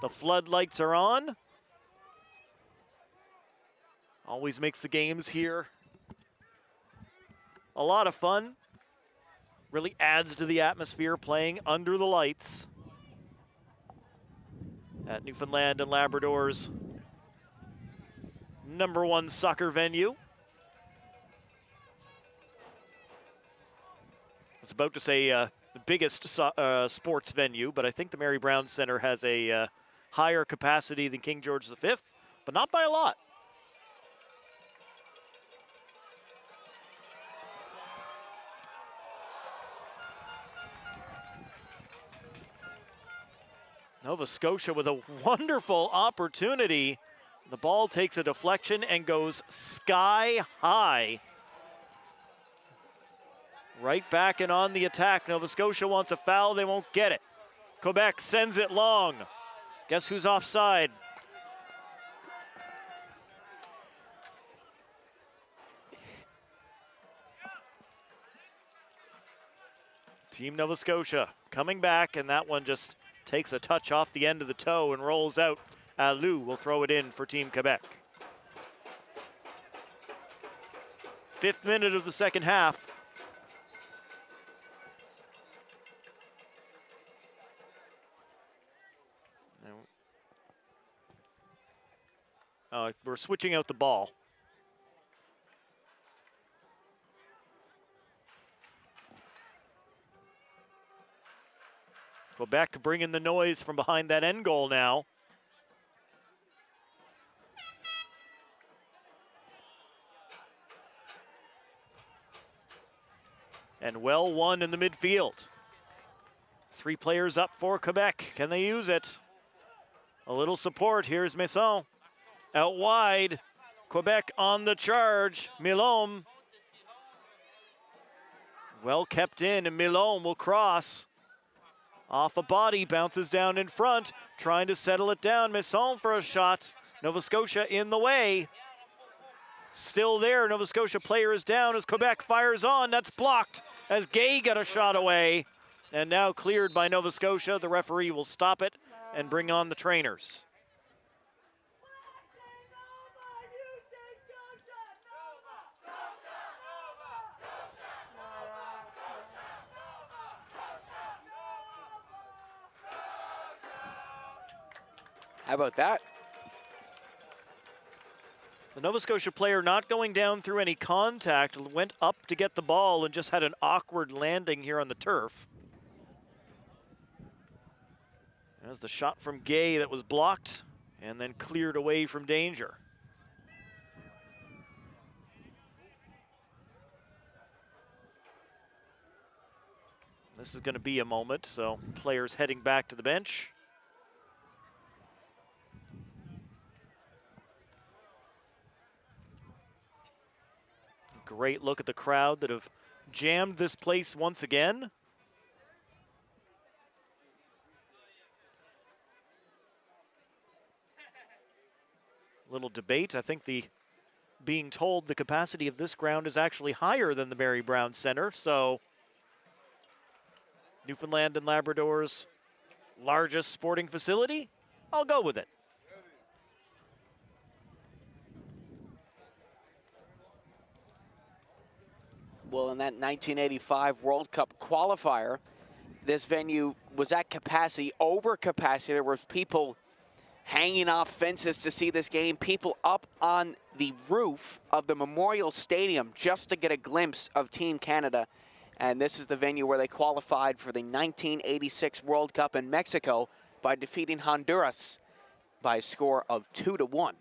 The floodlights are on. Always makes the games here a lot of fun. Really adds to the atmosphere playing under the lights at Newfoundland and Labrador's #1 soccer venue. I was about to say the biggest sports venue, but I think the Mary Brown Center has a higher capacity than King George V, but not by a lot. Nova Scotia with a wonderful opportunity. The ball takes a deflection and goes sky high. Right back and on the attack. Nova Scotia wants a foul, they won't get it. Quebec sends it long. Guess who's offside? Team Nova Scotia coming back, and that one just takes a touch off the end of the toe and rolls out. Alou will throw it in for Team Quebec. 5th minute of the second half. We're switching out the ball. Quebec bringing the noise from behind that end goal now. And well won in the midfield. 3 players up for Quebec. Can they use it? A little support. Here's Messon. Out wide. Quebec on the charge. Milhomme. Well kept in, and Milon will cross. Off a body, bounces down in front, trying to settle it down. Masson for a shot. Nova Scotia in the way. Still there, Nova Scotia player is down as Quebec fires on. That's blocked as Gay got a shot away. And now cleared by Nova Scotia. The referee will stop it and bring on the trainers. How about that? The Nova Scotia player not going down through any contact, went up to get the ball and just had an awkward landing here on the turf. There's the shot from Gay that was blocked and then cleared away from danger. This is going to be a moment, so players heading back to the bench. Great look at the crowd that have jammed this place once again. Little debate. I think being told the capacity of this ground is actually higher than the Mary Brown Center, so Newfoundland and Labrador's largest sporting facility, I'll go with it. Well, in that 1985 World Cup qualifier, this venue was at capacity, over capacity. There were people hanging off fences to see this game, people up on the roof of the Memorial Stadium just to get a glimpse of Team Canada. And this is the venue where they qualified for the 1986 World Cup in Mexico by defeating Honduras by a score of 2-1.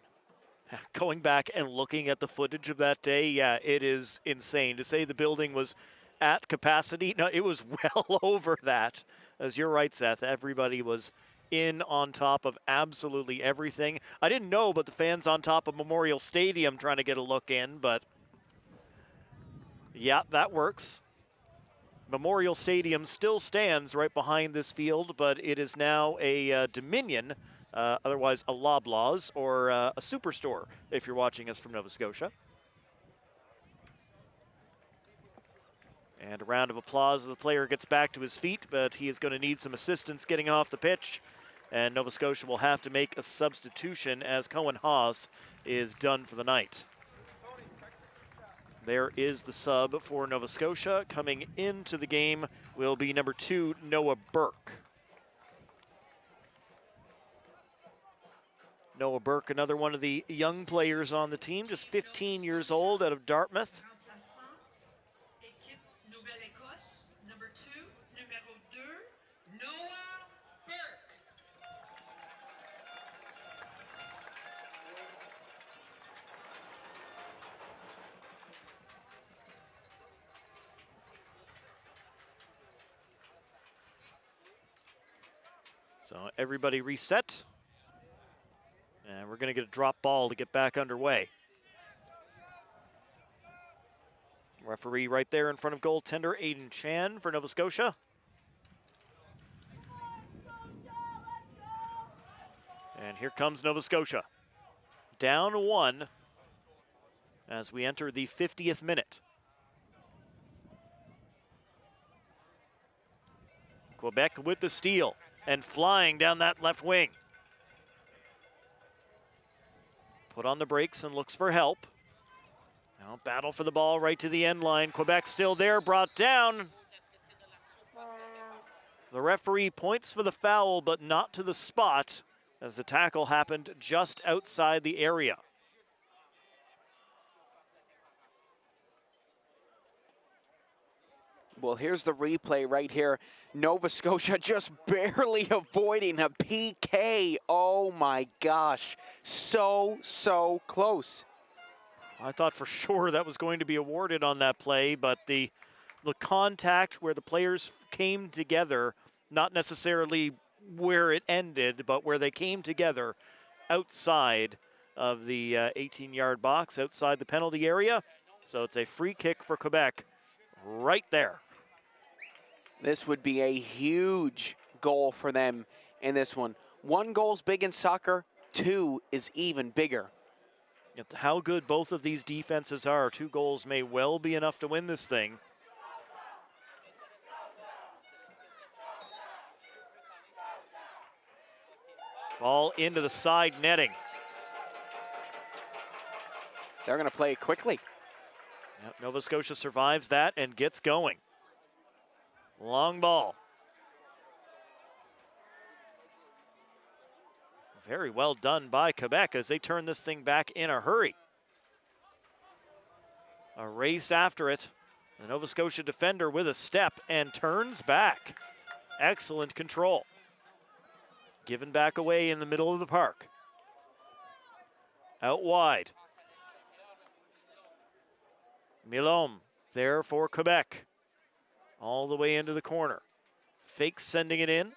Going back and looking at the footage of that day, yeah, it is insane. To say the building was at capacity, no, it was well over that. As you're right, Seth, everybody was in on top of absolutely everything. I didn't know about the fans on top of Memorial Stadium trying to get a look in, but yeah, that works. Memorial Stadium still stands right behind this field, but it is now a Dominion, otherwise a Loblaws or a Superstore if you're watching us from Nova Scotia. And a round of applause as the player gets back to his feet, but he is going to need some assistance getting off the pitch. And Nova Scotia will have to make a substitution as Cohen Haas is done for the night. There is the sub for Nova Scotia. Coming into the game will be number 2, Noah Burke. Noah Burke, another one of the young players on the team, just 15 years old, out of Dartmouth. So everybody reset. And we're going to get a drop ball to get back underway. Referee right there in front of goaltender Aiden Chan for Nova Scotia. And here comes Nova Scotia. Down 1 as we enter the 50th minute. Quebec with the steal and flying down that left wing. Put on the brakes and looks for help. Now battle for the ball right to the end line. Quebec still there, brought down. The referee points for the foul, but not to the spot, as the tackle happened just outside the area. Well, here's the replay right here. Nova Scotia just barely avoiding a PK. Oh my gosh, so close. I thought for sure that was going to be awarded on that play, but the contact where the players came together, not necessarily where it ended, but where they came together outside of the 18-yard box, outside the penalty area. So it's a free kick for Quebec right there. This would be a huge goal for them in this one. 1 goal's big in soccer, 2 is even bigger. How good both of these defenses are. 2 goals may well be enough to win this thing. Ball into the side netting. They're going to play it quickly. Yep, Nova Scotia survives that and gets going. Long ball. Very well done by Quebec as they turn this thing back in a hurry. A race after it. The Nova Scotia defender with a step and turns back. Excellent control. Given back away in the middle of the park. Out wide. Milom there for Quebec. All the way into the corner. Fake sending it in.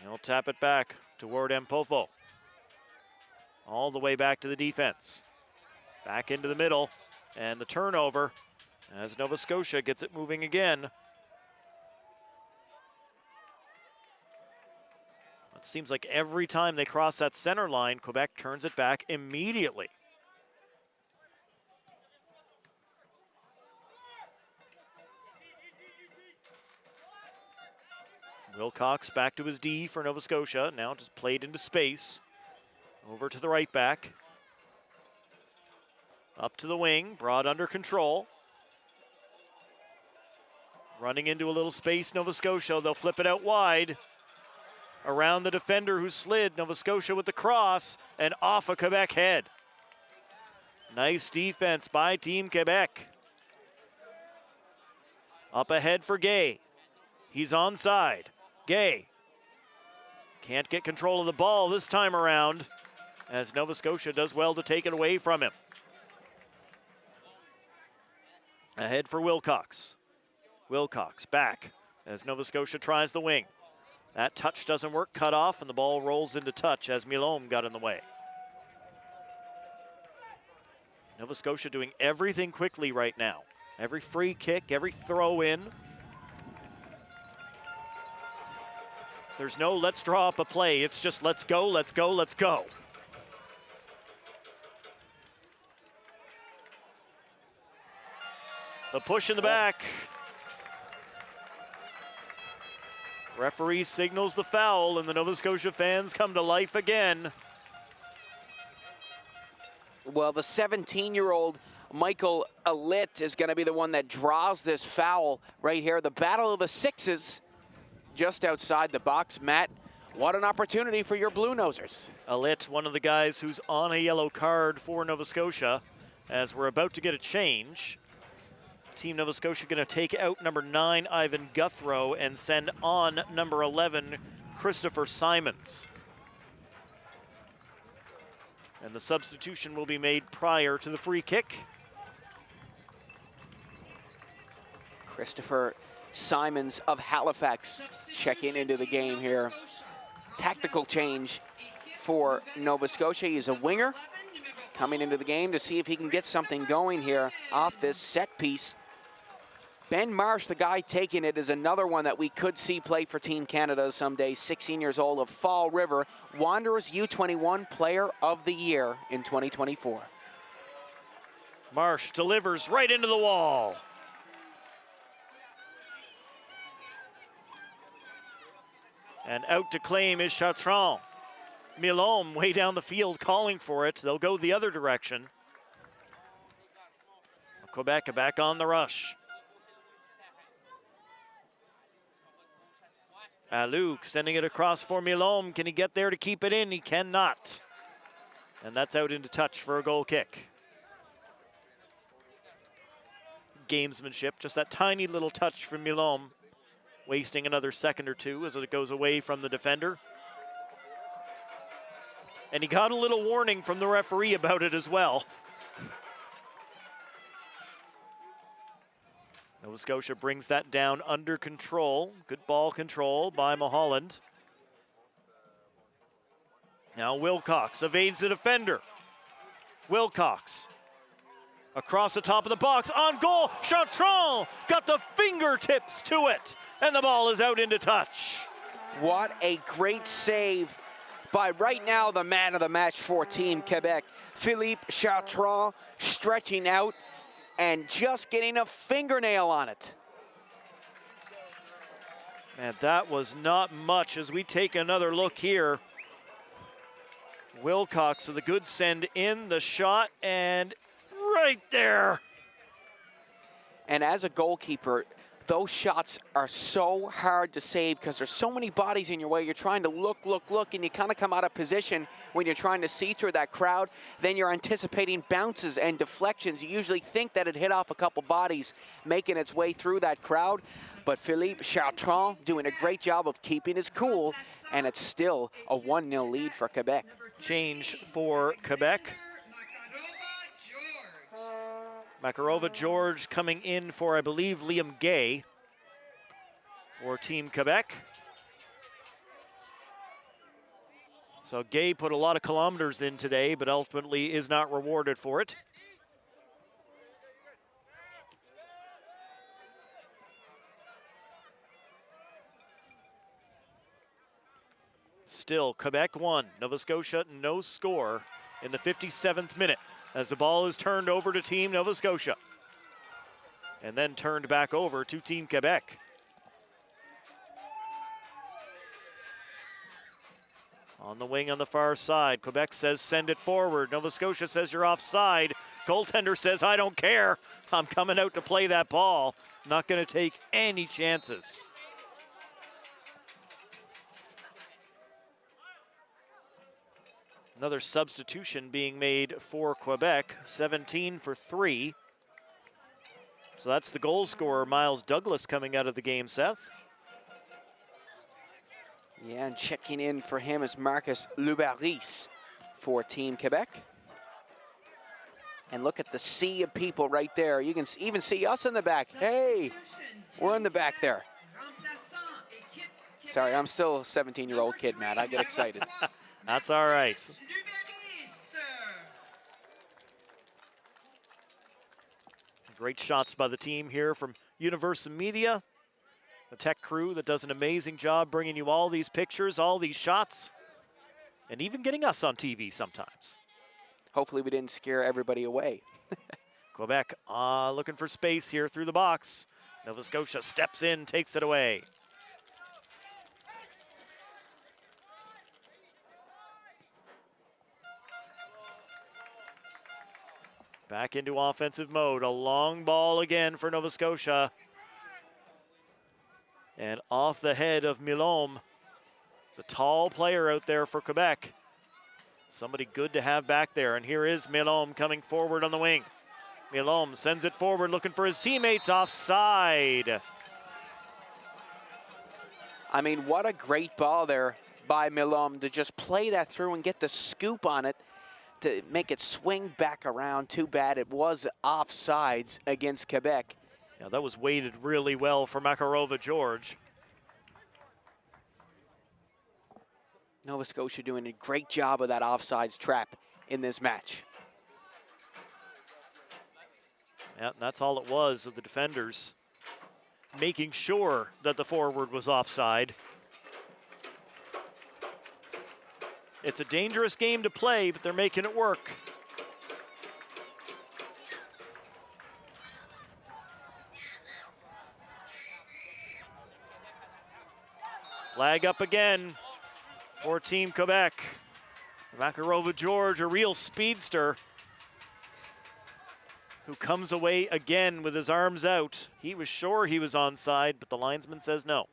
He'll tap it back toward Mpofo. All the way back to the defense. Back into the middle. And the turnover as Nova Scotia gets it moving again. It seems like every time they cross that center line, Quebec turns it back immediately. Wilcox back to his D for Nova Scotia. Now just played into space. Over to the right back. Up to the wing, brought under control. Running into a little space, Nova Scotia. They'll flip it out wide. Around the defender who slid. Nova Scotia with the cross and off a Quebec head. Nice defense by Team Quebec. Up ahead for Gay. He's onside. Gay can't get control of the ball this time around as Nova Scotia does well to take it away from him. Ahead for Wilcox. Wilcox back as Nova Scotia tries the wing. That touch doesn't work, cut off, and the ball rolls into touch as Milom got in the way. Nova Scotia doing everything quickly right now. Every free kick, every throw in. There's no let's draw up a play. It's just let's go, let's go, let's go. The push in the back. Referee signals the foul, and the Nova Scotia fans come to life again. Well, the 17-year-old Michael Alit is going to be the one that draws this foul right here. The battle of the sixes just outside the box. Matt, what an opportunity for your Blue Nosers. Alit, one of the guys who's on a yellow card for Nova Scotia, as we're about to get a change. Team Nova Scotia going to take out number 9, Ivan Guthrow, and send on number 11, Christopher Simons. And the substitution will be made prior to the free kick. Christopher Simons of Halifax checking into the game here. Tactical change for Nova Scotia. He's a winger coming into the game to see if he can get something going here off this set piece. Ben Marsh, the guy taking it, is another one that we could see play for Team Canada someday. 16 years old of Fall River. Wanderers U21 Player of the Year in 2024. Marsh delivers right into the wall. And out to claim is Chartrand. Milom way down the field calling for it. They'll go the other direction. Quebec back on the rush. Alou sending it across for Milom. Can he get there to keep it in? He cannot. And that's out into touch for a goal kick. Gamesmanship, just that tiny little touch from Milom. Wasting another second or two as it goes away from the defender. And he got a little warning from the referee about it as well. Nova Scotia brings that down under control. Good ball control by Mulholland. Now Wilcox evades the defender. Wilcox Across the top of the box, on goal, Chartrand got the fingertips to it, and the ball is out into touch. What a great save by right now the man of the match for Team Quebec, Philippe Chartrand, stretching out and just getting a fingernail on it. And that was not much as we take another look here. Wilcox with a good send in the shot, and right there. And as a goalkeeper, those shots are so hard to save because there's so many bodies in your way. You're trying to look, and you kind of come out of position when you're trying to see through that crowd. Then you're anticipating bounces and deflections. You usually think that it hit off a couple bodies, making its way through that crowd. But Philippe Chartrand doing a great job of keeping his cool, and it's still a 1-0 lead for Quebec. Change for Quebec. Makarova George coming in for, I believe, Liam Gay for Team Quebec. So Gay put a lot of kilometers in today, but ultimately is not rewarded for it. Still, Quebec 1, Nova Scotia no score in the 57th minute as the ball is turned over to Team Nova Scotia and then turned back over to Team Quebec. On the wing on the far side, Quebec says send it forward. Nova Scotia says you're offside. Goaltender says I don't care. I'm coming out to play that ball. Not going to take any chances. Another substitution being made for Quebec, 17 for 3. So that's the goal scorer, Miles Douglas, coming out of the game, Seth. Yeah, and checking in for him is Marcus Lubaris for Team Quebec. And look at the sea of people right there. You can even see us in the back. Hey, we're in the back there. Sorry, I'm still a 17-year-old kid, Matt. I get excited. That's all right. Great shots by the team here from Universal Media, the tech crew that does an amazing job bringing you all these pictures, all these shots, and even getting us on TV sometimes. Hopefully we didn't scare everybody away. Quebec looking for space here through the box. Nova Scotia steps in, takes it away. Back into offensive mode. A long ball again for Nova Scotia. And off the head of Milhomme. It's a tall player out there for Quebec. Somebody good to have back there. And here is Milhomme coming forward on the wing. Milhomme sends it forward looking for his teammates, offside. I mean, what a great ball there by Milhomme to just play that through and get the scoop on it, to make it swing back around. Too bad it was offsides against Quebec. Yeah, that was weighted really well for Makarova George. Nova Scotia doing a great job of that offsides trap in this match. Yeah, that's all it was of the defenders making sure that the forward was offside. It's a dangerous game to play, but they're making it work. Flag up again for Team Quebec. Makarova George, a real speedster, who comes away again with his arms out. He was sure he was onside, but the linesman says no.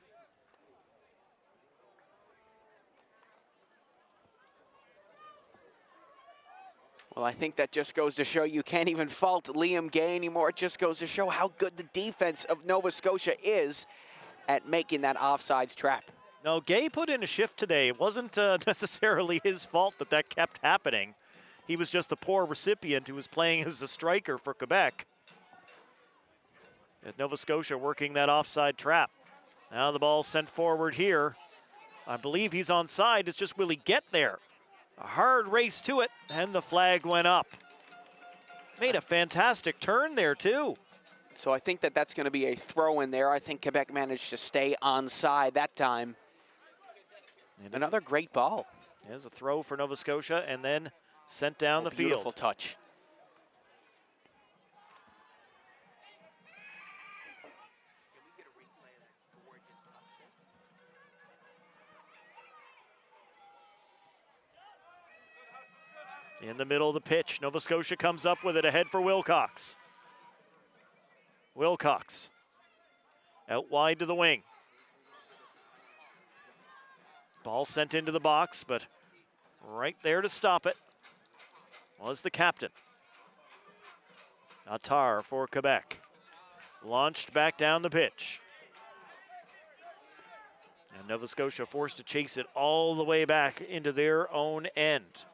Well, I think that just goes to show you can't even fault Liam Gay anymore. It just goes to show how good the defense of Nova Scotia is at making that offsides trap. No, Gay put in a shift today. It wasn't necessarily his fault that that kept happening. He was just a poor recipient who was playing as a striker for Quebec. And Nova Scotia working that offside trap. Now the ball sent forward here. I believe he's onside. It's just, will he get there? A hard race to it, and the flag went up. Made a fantastic turn there, too. So I think that that's going to be a throw in there. I think Quebec managed to stay onside that time. And another great ball. There's a throw for Nova Scotia and then sent down the field. Beautiful touch. In the middle of the pitch, Nova Scotia comes up with it ahead for Wilcox. Wilcox out wide to the wing. Ball sent into the box, but right there to stop it was the captain. Attar for Quebec. Launched back down the pitch. And Nova Scotia forced to chase it all the way back into their own end.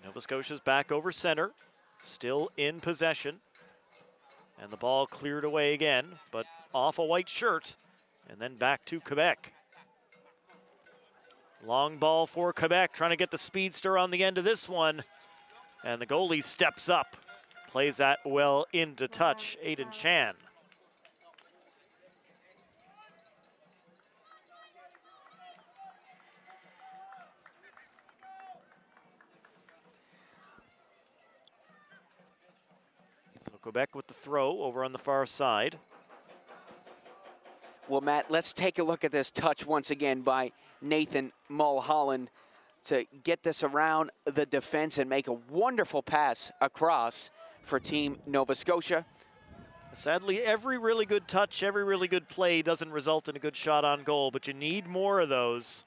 Nova Scotia's back over center, still in possession. And the ball cleared away again, but off a white shirt, and then back to Quebec. Long ball for Quebec, trying to get the speedster on the end of this one. And the goalie steps up, plays that well into touch, Aiden Chan. Quebec with the throw over on the far side. Well, Matt, let's take a look at this touch once again by Nathan Mulholland to get this around the defense and make a wonderful pass across for Team Nova Scotia. Sadly, every really good touch, every really good play doesn't result in a good shot on goal, but you need more of those.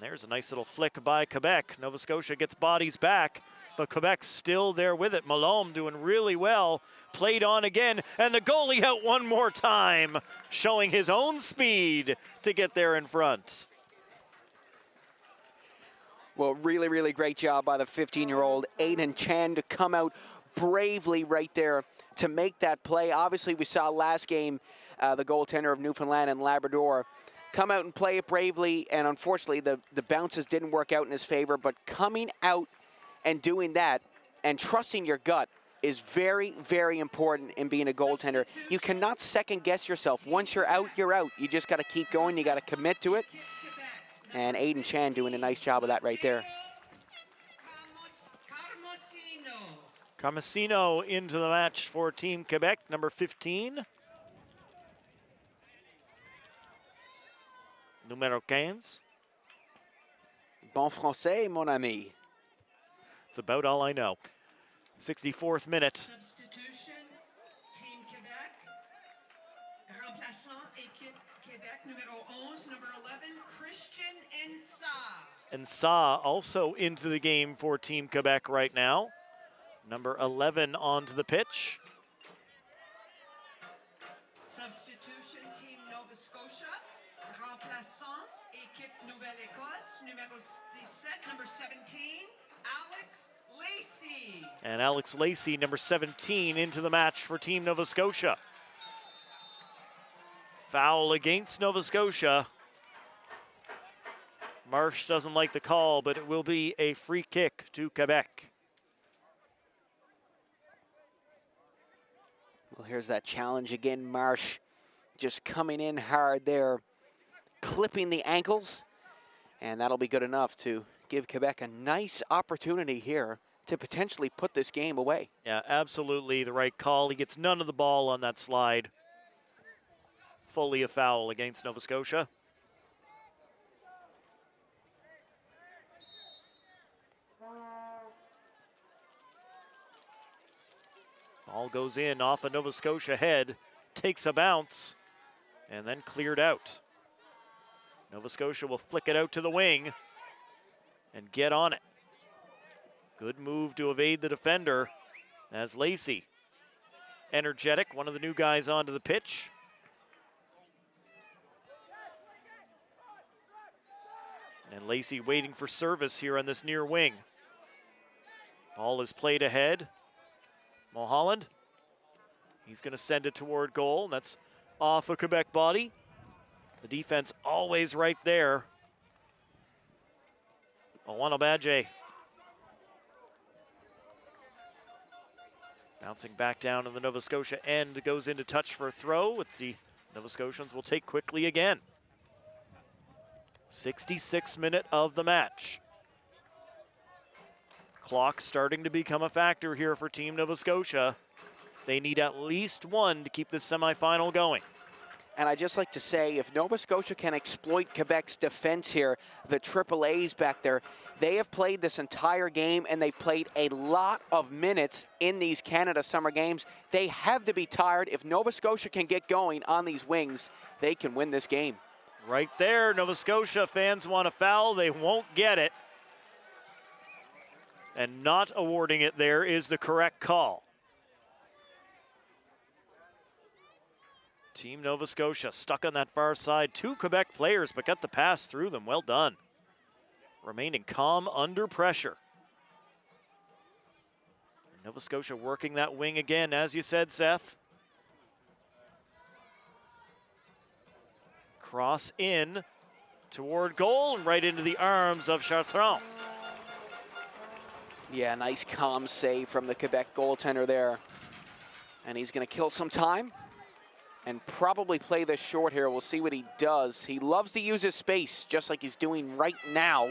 There's a nice little flick by Quebec. Nova Scotia gets bodies back, but Quebec's still there with it. Malone doing really well. Played on again, and the goalie out one more time, showing his own speed to get there in front. Well, really, really great job by the 15-year-old Aiden Chan to come out bravely right there to make that play. Obviously, we saw last game the goaltender of Newfoundland and Labrador come out and play it bravely, and unfortunately the bounces didn't work out in his favor, but coming out and doing that and trusting your gut is very, very important in being a goaltender. You cannot second guess yourself. Once you're out, you're out. You just got to keep going. You got to commit to it. And Aiden Chan doing a nice job of that right there. Carmesino into the match for Team Quebec, number 15. Numero 15. Bon français, mon ami. It's about all I know. 64th minute. Substitution, Team Quebec. Remplaçant, équipe Québec, numéro 11, number 11, Christian Ensah. Ensah also into the game for Team Quebec right now. Number 11 onto the pitch. Substitution, Team Nova Scotia. Remplaçant, équipe Nouvelle-Écosse, numéro 17, number 17, Alex Lacey. And Alex Lacey, number 17, into the match for Team Nova Scotia. Foul against Nova Scotia. Marsh doesn't like the call, but it will be a free kick to Quebec. Well, here's that challenge again. Marsh just coming in hard there, clipping the ankles, and that'll be good enough to give Quebec a nice opportunity here to potentially put this game away. Yeah, absolutely the right call. He gets none of the ball on that slide. Fully a foul against Nova Scotia. Ball goes in off a Nova Scotia head, takes a bounce, and then cleared out. Nova Scotia will flick it out to the wing and get on it. Good move to evade the defender as Lacey energetic, one of the new guys onto the pitch. And Lacey waiting for service here on this near wing. Ball is played ahead. Mulholland, he's going to send it toward goal. That's off a Quebec body. The defense always right there. Owano Badje. Bouncing back down in the Nova Scotia end, goes into touch for a throw, with the Nova Scotians will take quickly again. 66th minute of the match. Clock starting to become a factor here for Team Nova Scotia. They need at least one to keep this semifinal going. And I'd just like to say, if Nova Scotia can exploit Quebec's defense here, the AAAs back there, they have played this entire game and they've played a lot of minutes in these Canada Summer Games. They have to be tired. If Nova Scotia can get going on these wings, they can win this game. Right there, Nova Scotia fans want a foul. They won't get it. And not awarding it there is the correct call. Team Nova Scotia stuck on that far side. 2 Quebec players, but got the pass through them. Well done. Remaining calm under pressure. Nova Scotia working that wing again, as you said, Seth. Cross in toward goal and right into the arms of Chartrand. Yeah, nice calm save from the Quebec goaltender there. And he's going to kill some time and probably play this short here. We'll see what he does. He loves to use his space, just like he's doing right now.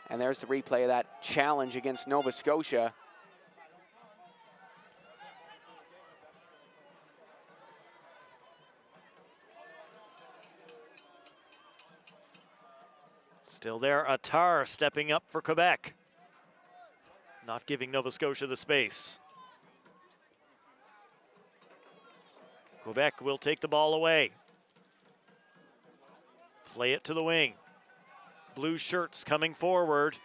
And there's the replay of that challenge against Nova Scotia. Still there, Attar stepping up for Quebec. Not giving Nova Scotia the space. Quebec will take the ball away. Play it to the wing. Blue shirts coming forward.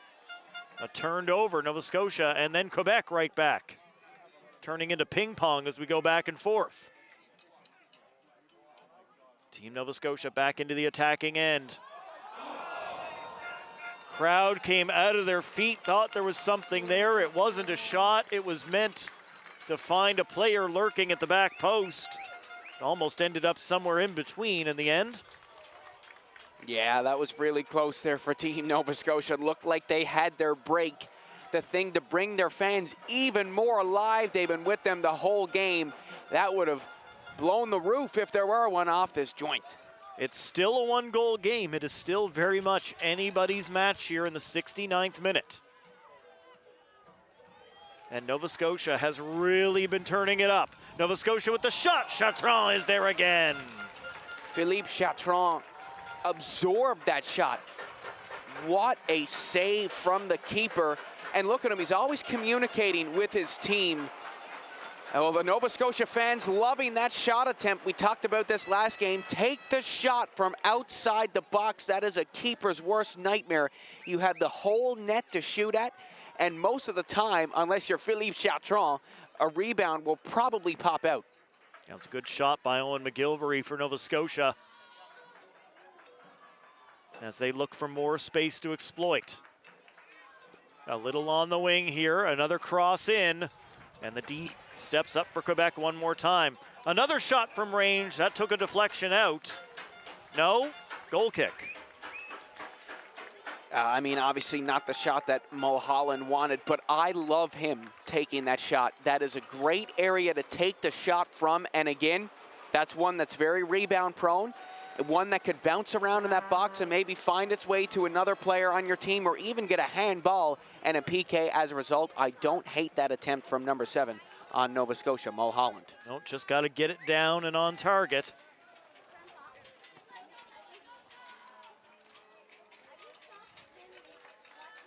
A turned over Nova Scotia, and then Quebec right back. Turning into ping pong as we go back and forth. Team Nova Scotia back into the attacking end. Crowd came out of their feet, thought there was something there. It wasn't a shot. It was meant to find a player lurking at the back post. It almost ended up somewhere in between in the end. Yeah, that was really close there for Team Nova Scotia. It looked like they had their break. The thing to bring their fans even more alive. They've been with them the whole game. That would have blown the roof if there were one off this joint. It's still a one-goal game. It is still very much anybody's match here in the 69th minute. And Nova Scotia has really been turning it up. Nova Scotia with the shot. Chartrand is there again. Philippe Chartrand absorbed that shot. What a save from the keeper. And look at him, he's always communicating with his team. Well, the Nova Scotia fans loving that shot attempt. We talked about this last game. Take the shot from outside the box. That is a keeper's worst nightmare. You have the whole net to shoot at, and most of the time, unless you're Philippe Chartrand, a rebound will probably pop out. That's a good shot by Owen McGilvery for Nova Scotia, as they look for more space to exploit. A little on the wing here, another cross in, and the D steps up for Quebec one more time. Another shot from range, that took a deflection out. No, goal kick. I mean, obviously not the shot that Mulholland wanted, but I love him taking that shot. That is a great area to take the shot from, and again, that's one that's very rebound prone, one that could bounce around in that box and maybe find its way to another player on your team or even get a handball and a PK as a result. I don't hate that attempt from number 7 on Nova Scotia, Mulholland. No, just got to get it down and on target.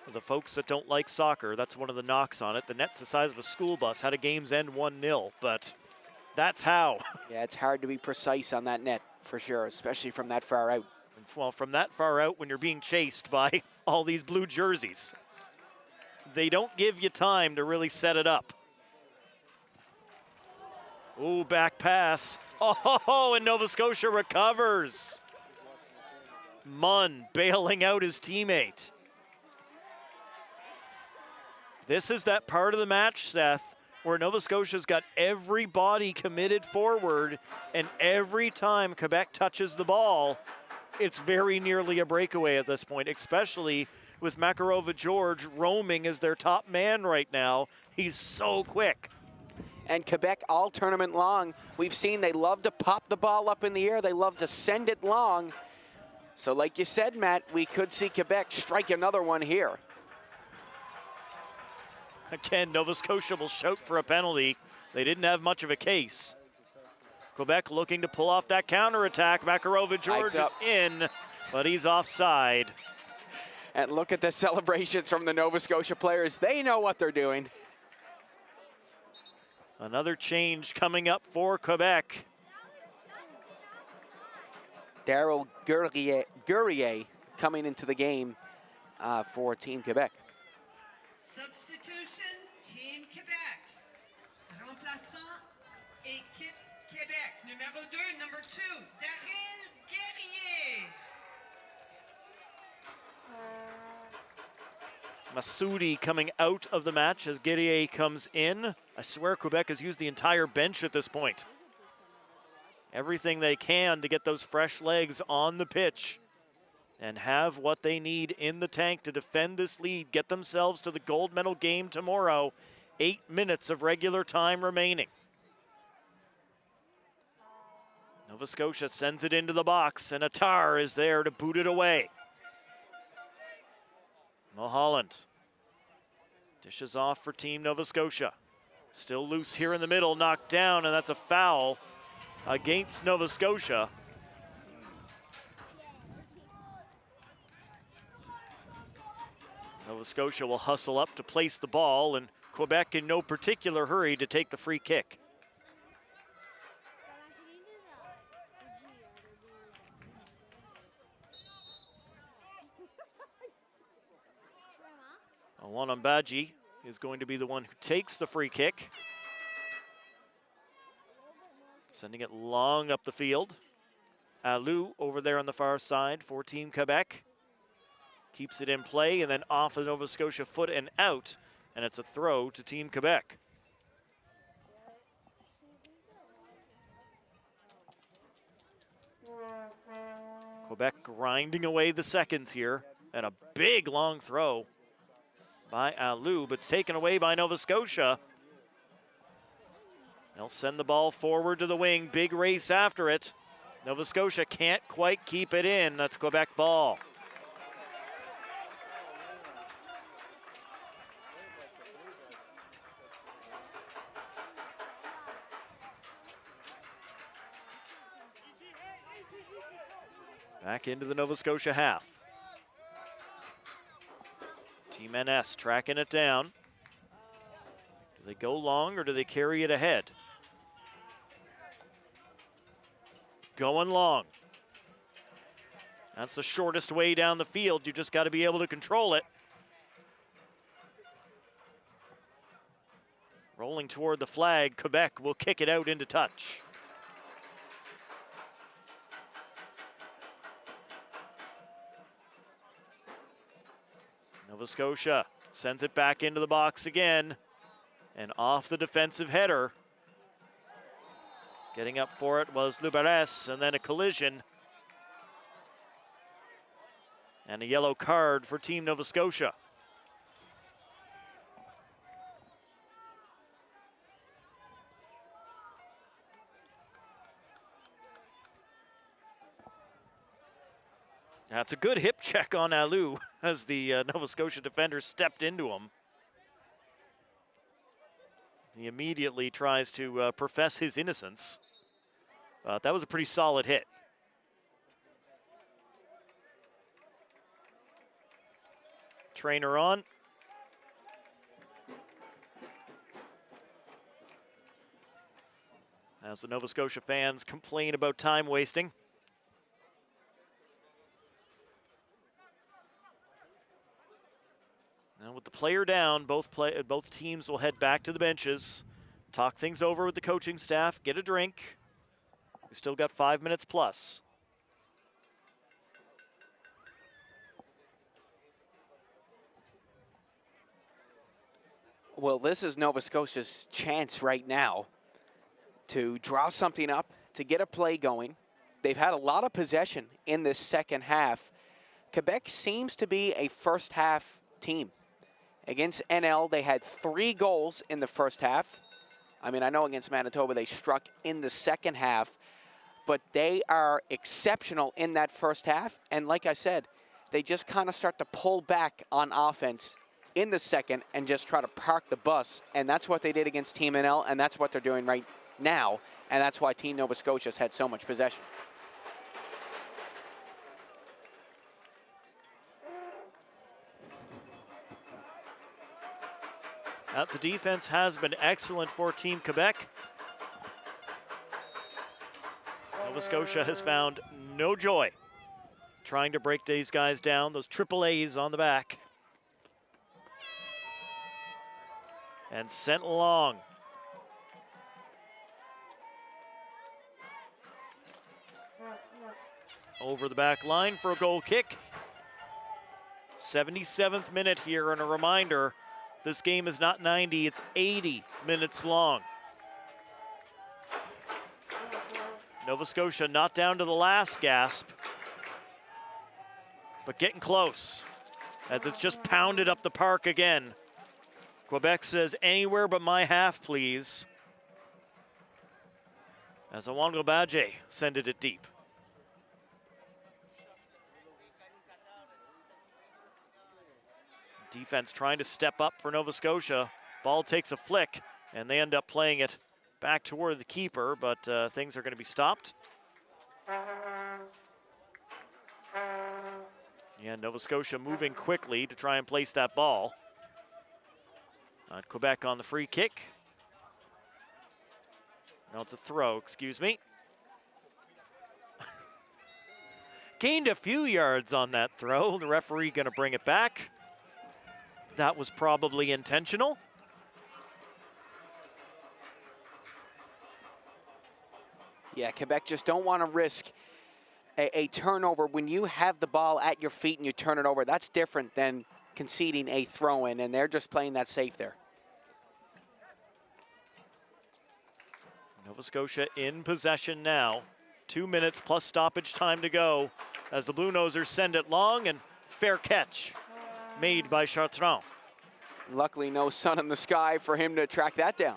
For the folks that don't like soccer, that's one of the knocks on it. The net's the size of a school bus. How do games end 1-0? But that's how. Yeah, it's hard to be precise on that net, for sure, especially from that far out. Well, from that far out when you're being chased by all these blue jerseys. They don't give you time to really set it up. Ooh, back pass. Oh, and Nova Scotia recovers. Munn bailing out his teammate. This is that part of the match, Seth, where Nova Scotia's got everybody committed forward, and every time Quebec touches the ball, it's very nearly a breakaway at this point, especially with Makarova George roaming as their top man right now. He's so quick. And Quebec all tournament long, we've seen they love to pop the ball up in the air. They love to send it long. So like you said, Matt, we could see Quebec strike another one here. Again, Nova Scotia will shout for a penalty. They didn't have much of a case. Quebec looking to pull off that counterattack. Makarova George is in, but he's offside. And look at the celebrations from the Nova Scotia players. They know what they're doing. Another change coming up for Quebec. Daryl Guerrier coming into the game for Team Quebec. Substitution, Team Quebec. Remplaçant, équipe Québec. Numéro 2, number 2, Daryl Guerrier. Massoudi coming out of the match as Guerrier comes in. I swear Quebec has used the entire bench at this point. Everything they can to get those fresh legs on the pitch and have what they need in the tank to defend this lead, get themselves to the gold medal game tomorrow. 8 minutes of regular time remaining. Nova Scotia sends it into the box, and Attar is there to boot it away. Mulholland dishes off for Team Nova Scotia. Still loose here in the middle, knocked down, and that's a foul against Nova Scotia. Nova Scotia will hustle up to place the ball, and Quebec in no particular hurry to take the free kick. Awanambaji is going to be the one who takes the free kick. Sending it long up the field. Alou over there on the far side for Team Quebec. Keeps it in play and then off the Nova Scotia foot and out. And it's a throw to Team Quebec. Quebec grinding away the seconds here. And a big long throw by Alou, but it's taken away by Nova Scotia. They'll send the ball forward to the wing. Big race after it. Nova Scotia can't quite keep it in. That's Quebec ball. Back into the Nova Scotia half. Team NS tracking it down. Do they go long or do they carry it ahead? Going long. That's the shortest way down the field. You just got to be able to control it. Rolling toward the flag, Quebec will kick it out into touch. Nova Scotia sends it back into the box again and off the defensive header. Getting up for it was Luberes, and then a collision. And a yellow card for Team Nova Scotia. That's a good hip check on Alou as the Nova Scotia defender stepped into him. He immediately tries to profess his innocence. That was a pretty solid hit. Trainer on. As the Nova Scotia fans complain about time wasting. Now with the player down, both teams will head back to the benches. talk things over with the coaching staff, get a drink. We still got 5 minutes plus. Well, this is Nova Scotia's chance right now to draw something up, to get a play going. They've had a lot of possession in this second half. Quebec seems to be a first half team. Against NL, they had 3 goals in the first half. I mean, I know against Manitoba they struck in the second half, but they are exceptional in that first half. And like I said, they just kind of start to pull back on offense in the second and just try to park the bus. And that's what they did against Team NL, and that's what they're doing right now. And that's why Team Nova Scotia has had so much possession. The defense has been excellent for Team Quebec. Nova Scotia has found no joy trying to break these guys down, those triple A's on the back. And sent long. Over the back line for a goal kick. 77th minute here, and a reminder, this game is not 90, it's 80 minutes long. Nova Scotia not down to the last gasp, but getting close as it's just pounded up the park again. Quebec says, anywhere but my half, please. As Awango Badje sended it deep. Defense trying to step up for Nova Scotia. Ball takes a flick, and they end up playing it back toward the keeper, but things are going to be stopped. Yeah, Nova Scotia moving quickly to try and place that ball. Quebec on the free kick. No, it's a throw, excuse me. Gained a few yards on that throw. The referee going to bring it back. That was probably intentional. Yeah, Quebec just don't want to risk a turnover. When you have the ball at your feet and you turn it over, that's different than conceding a throw-in, and they're just playing that safe there. Nova Scotia in possession now. 2 minutes plus stoppage time to go as the Blue Nosers send it long, and fair catch made by Chartrand. Luckily, no sun in the sky for him to track that down.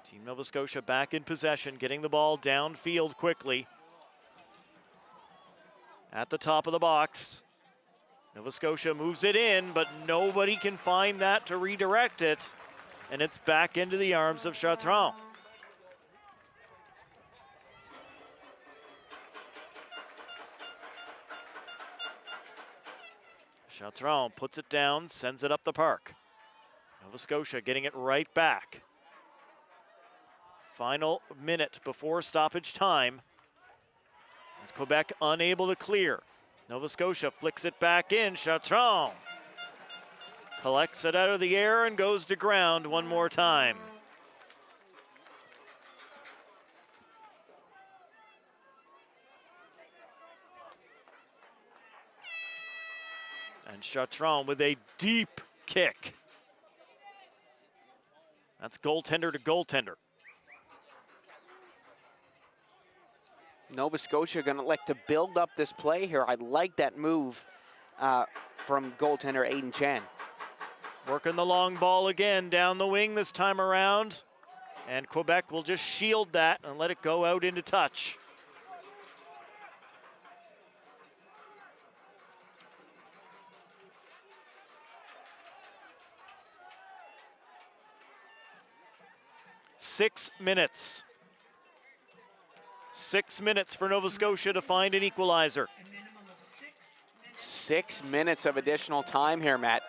Team Nova Scotia back in possession, getting the ball downfield quickly. At the top of the box. Nova Scotia moves it in, but nobody can find that to redirect it. And it's back into the arms of Chartrand. Chartrand puts it down, sends it up the park. Nova Scotia getting it right back. Final minute before stoppage time. As Quebec unable to clear. Nova Scotia flicks it back in. Chartrand collects it out of the air and goes to ground one more time. And Chartrand with a deep kick. That's goaltender to goaltender. Nova Scotia going to like to build up this play here. I like that move from goaltender Aiden Chan. Working the long ball again down the wing this time around. And Quebec will just shield that and let it go out into touch. Six minutes. 6 minutes for Nova Scotia to find an equalizer. 6 minutes of additional time here, Matt.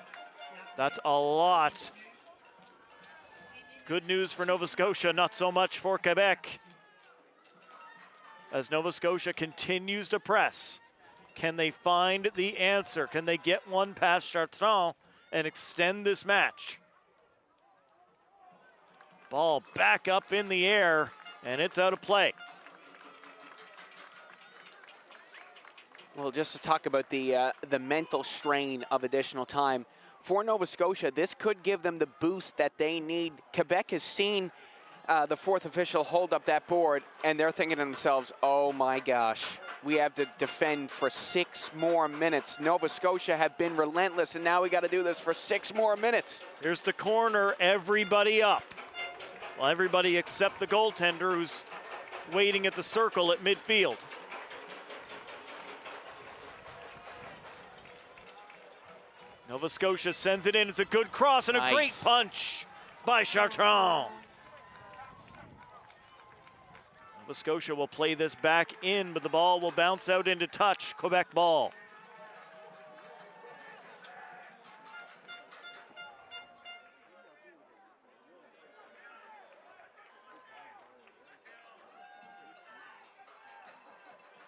That's a lot. Good news for Nova Scotia, not so much for Quebec. as Nova Scotia continues to press. Can they find the answer? Can they get one past Chartrand and extend this match? Ball back up in the air, and it's out of play. Well, just to talk about the mental strain of additional time, for Nova Scotia, this could give them the boost that they need. Quebec has seen the fourth official hold up that board, and they're thinking to themselves, oh my gosh, we have to defend for 6 more minutes. Nova Scotia have been relentless, and now we got to do this for 6 more minutes. Here's the corner, everybody up. Well, everybody except the goaltender who's waiting at the circle at midfield. Nova Scotia sends it in. It's a good cross and a great punch by Chartrand. Nova Scotia will play this back in, but the ball will bounce out into touch. Quebec ball.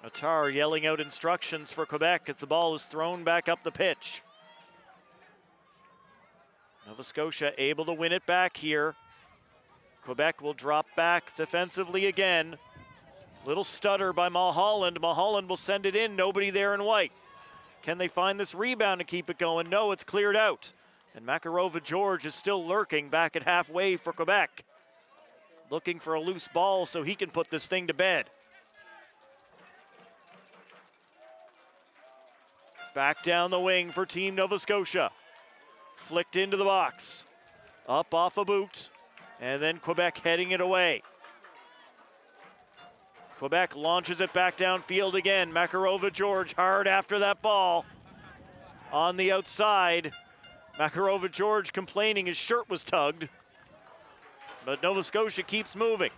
Attar yelling out instructions for Quebec as the ball is thrown back up the pitch. Nova Scotia able to win it back here. Quebec will drop back defensively again. Little stutter by Mulholland. Mulholland will send it in, nobody there in white. Can they find this rebound to keep it going? No, it's cleared out. And Makarova George is still lurking back at halfway for Quebec. Looking for a loose ball so he can put this thing to bed. Back down the wing for Team Nova Scotia. Flicked into the box. Up off a boot. And then Quebec heading it away. Quebec launches it back downfield again. Makarova George hard after that ball. On the outside. Makarova George complaining his shirt was tugged. But Nova Scotia keeps moving.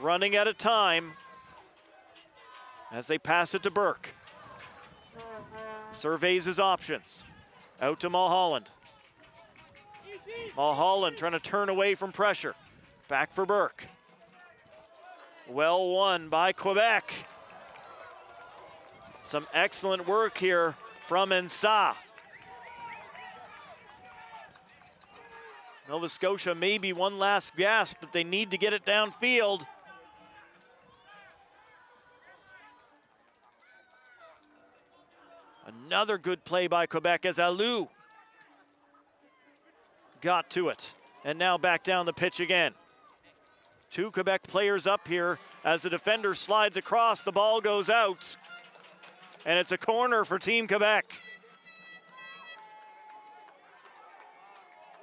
Running out of time as they pass it to Burke. Surveys his options. Out to Mulholland. Mulholland trying to turn away from pressure. Back for Burke. Well won by Quebec. Some excellent work here from Ensah. Nova Scotia maybe one last gasp, but they need to get it downfield. Another good play by Quebec as Alou got to it. And now back down the pitch again. 2 Quebec players up here as the defender slides across. The ball goes out. And it's a corner for Team Quebec.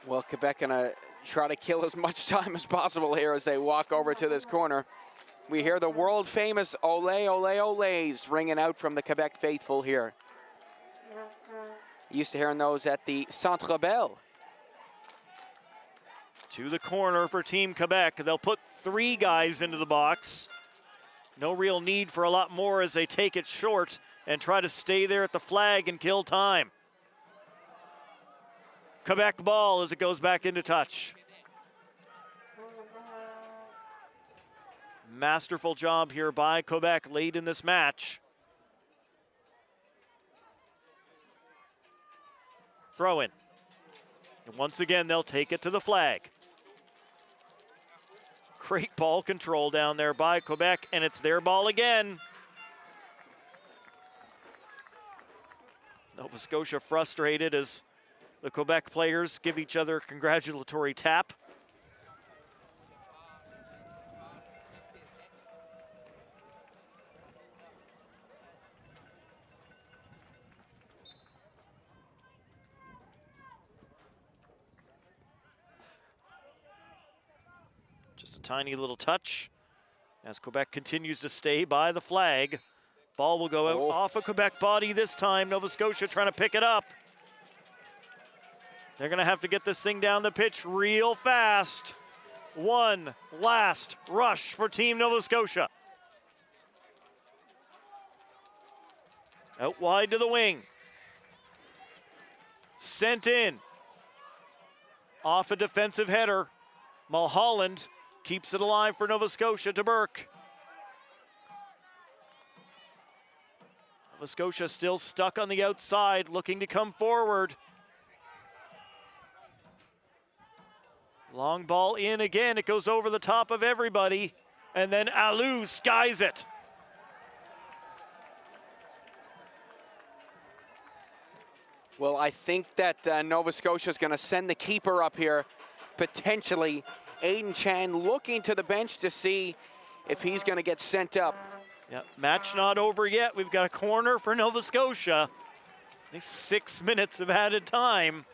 Well, Quebec gonna try to kill as much time as possible here as they walk over to this corner. We hear the world famous ole, ole, oles ringing out from the Quebec faithful here. Used to hearing those at the Centre Bell. To the corner for Team Quebec. They'll put 3 guys into the box. No real need for a lot more as they take it short and try to stay there at the flag and kill time. Quebec ball as it goes back into touch. Masterful job here by Quebec late in this match. Throw in. And once again, they'll take it to the flag. Great ball control down there by Quebec, and it's their ball again. Nova Scotia frustrated as the Quebec players give each other a congratulatory tap. Just a tiny little touch as Quebec continues to stay by the flag. Ball will go out off a Quebec body this time. Nova Scotia trying to pick it up. They're going to have to get this thing down the pitch real fast. One last rush for Team Nova Scotia. Out wide to the wing. Sent in. Off a defensive header. Mulholland keeps it alive for Nova Scotia to Burke. Nova Scotia still stuck on the outside, looking to come forward. Long ball in again. It goes over the top of everybody. And then Alou skies it. Well, I think that Nova Scotia is going to send the keeper up here, potentially. Aiden Chan looking to the bench to see if he's going to get sent up. Yep, match not over yet. We've got a corner for Nova Scotia. I think 6 minutes of added time.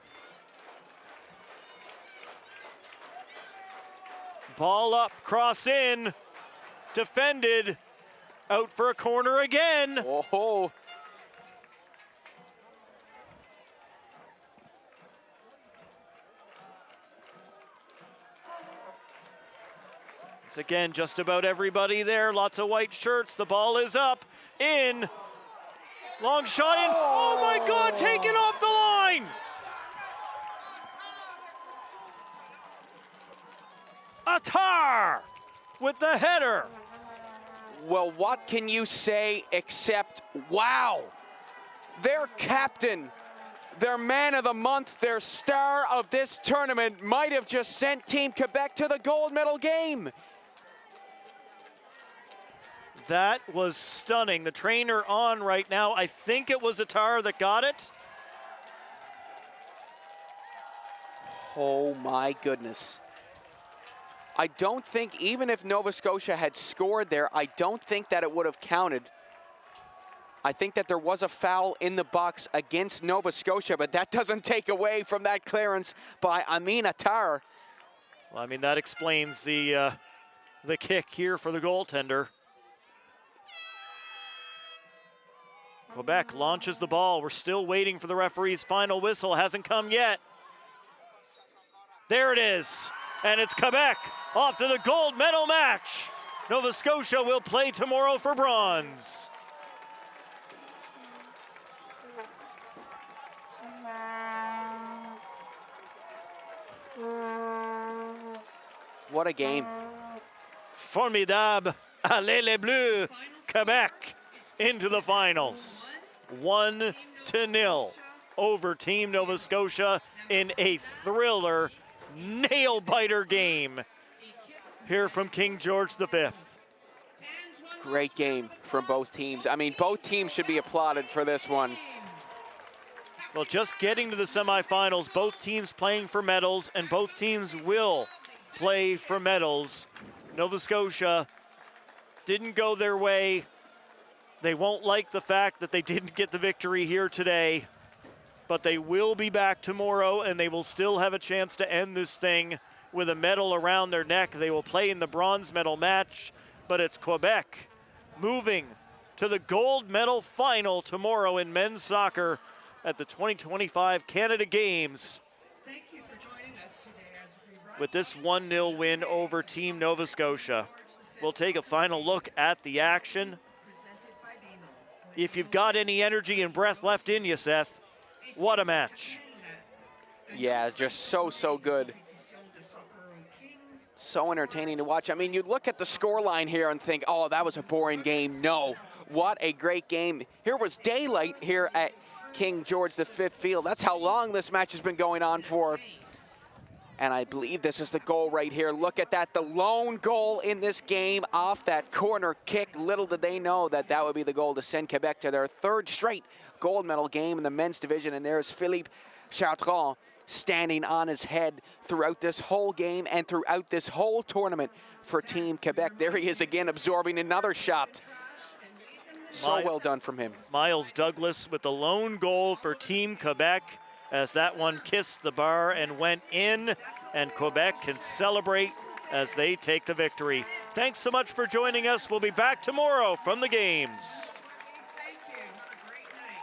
Ball up, cross in, defended, out for a corner again. Oh. It's again just about everybody there, lots of white shirts. The ball is up, in, long shot in. Oh my God, taken off the line. Attar with the header. Well, what can you say except, wow, their captain, their man of the month, their star of this tournament might have just sent Team Quebec to the gold medal game. That was stunning. The trainer on right now. I think it was Attar that got it. Oh my goodness. I don't think, even if Nova Scotia had scored there, I don't think that it would have counted. I think that there was a foul in the box against Nova Scotia, but that doesn't take away from that clearance by Amin Attar. Well, I mean, that explains the kick here for the goaltender. Quebec launches the ball. We're still waiting for the referee's final whistle. Hasn't come yet. There it is. And it's Quebec off to the gold medal match. Nova Scotia will play tomorrow for bronze. What a game. Formidable. Allez les Bleus. Quebec into the finals. 1-0 over Team Nova Scotia in a thriller, nail-biter game here from King George V. Great game from both teams. I mean, both teams should be applauded for this one. Well, just getting to the semifinals, both teams playing for medals, and both teams will play for medals. Nova Scotia didn't go their way. They won't like the fact that they didn't get the victory here today, but they will be back tomorrow, and they will still have a chance to end this thing with a medal around their neck. They will play in the bronze medal match, but it's Quebec moving to the gold medal final tomorrow in men's soccer at the 2025 Canada Games. Thank you for joining us today as we run with this 1-0 win over Team Nova Scotia. We'll take a final look at the action. If you've got any energy and breath left in you, Seth, what a match. Yeah, just so good. So entertaining to watch. I mean, you'd look at the scoreline here and think, oh, that was a boring game. No, what a great game. Here was daylight here at King George V Field. That's how long this match has been going on for. And I believe this is the goal right here. Look at that, the lone goal in this game off that corner kick. Little did they know that that would be the goal to send Quebec to their third straight gold medal game in the men's division. And there's Philippe Chartrand standing on his head throughout this whole game and throughout this whole tournament for Team Quebec. There he is again, absorbing another shot. So well done from him. Miles Douglas with the lone goal for Team Quebec, as that one kissed the bar and went in, and Quebec can celebrate as they take the victory. Thanks so much for joining us. We'll be back tomorrow from the games. Thank you. Great night.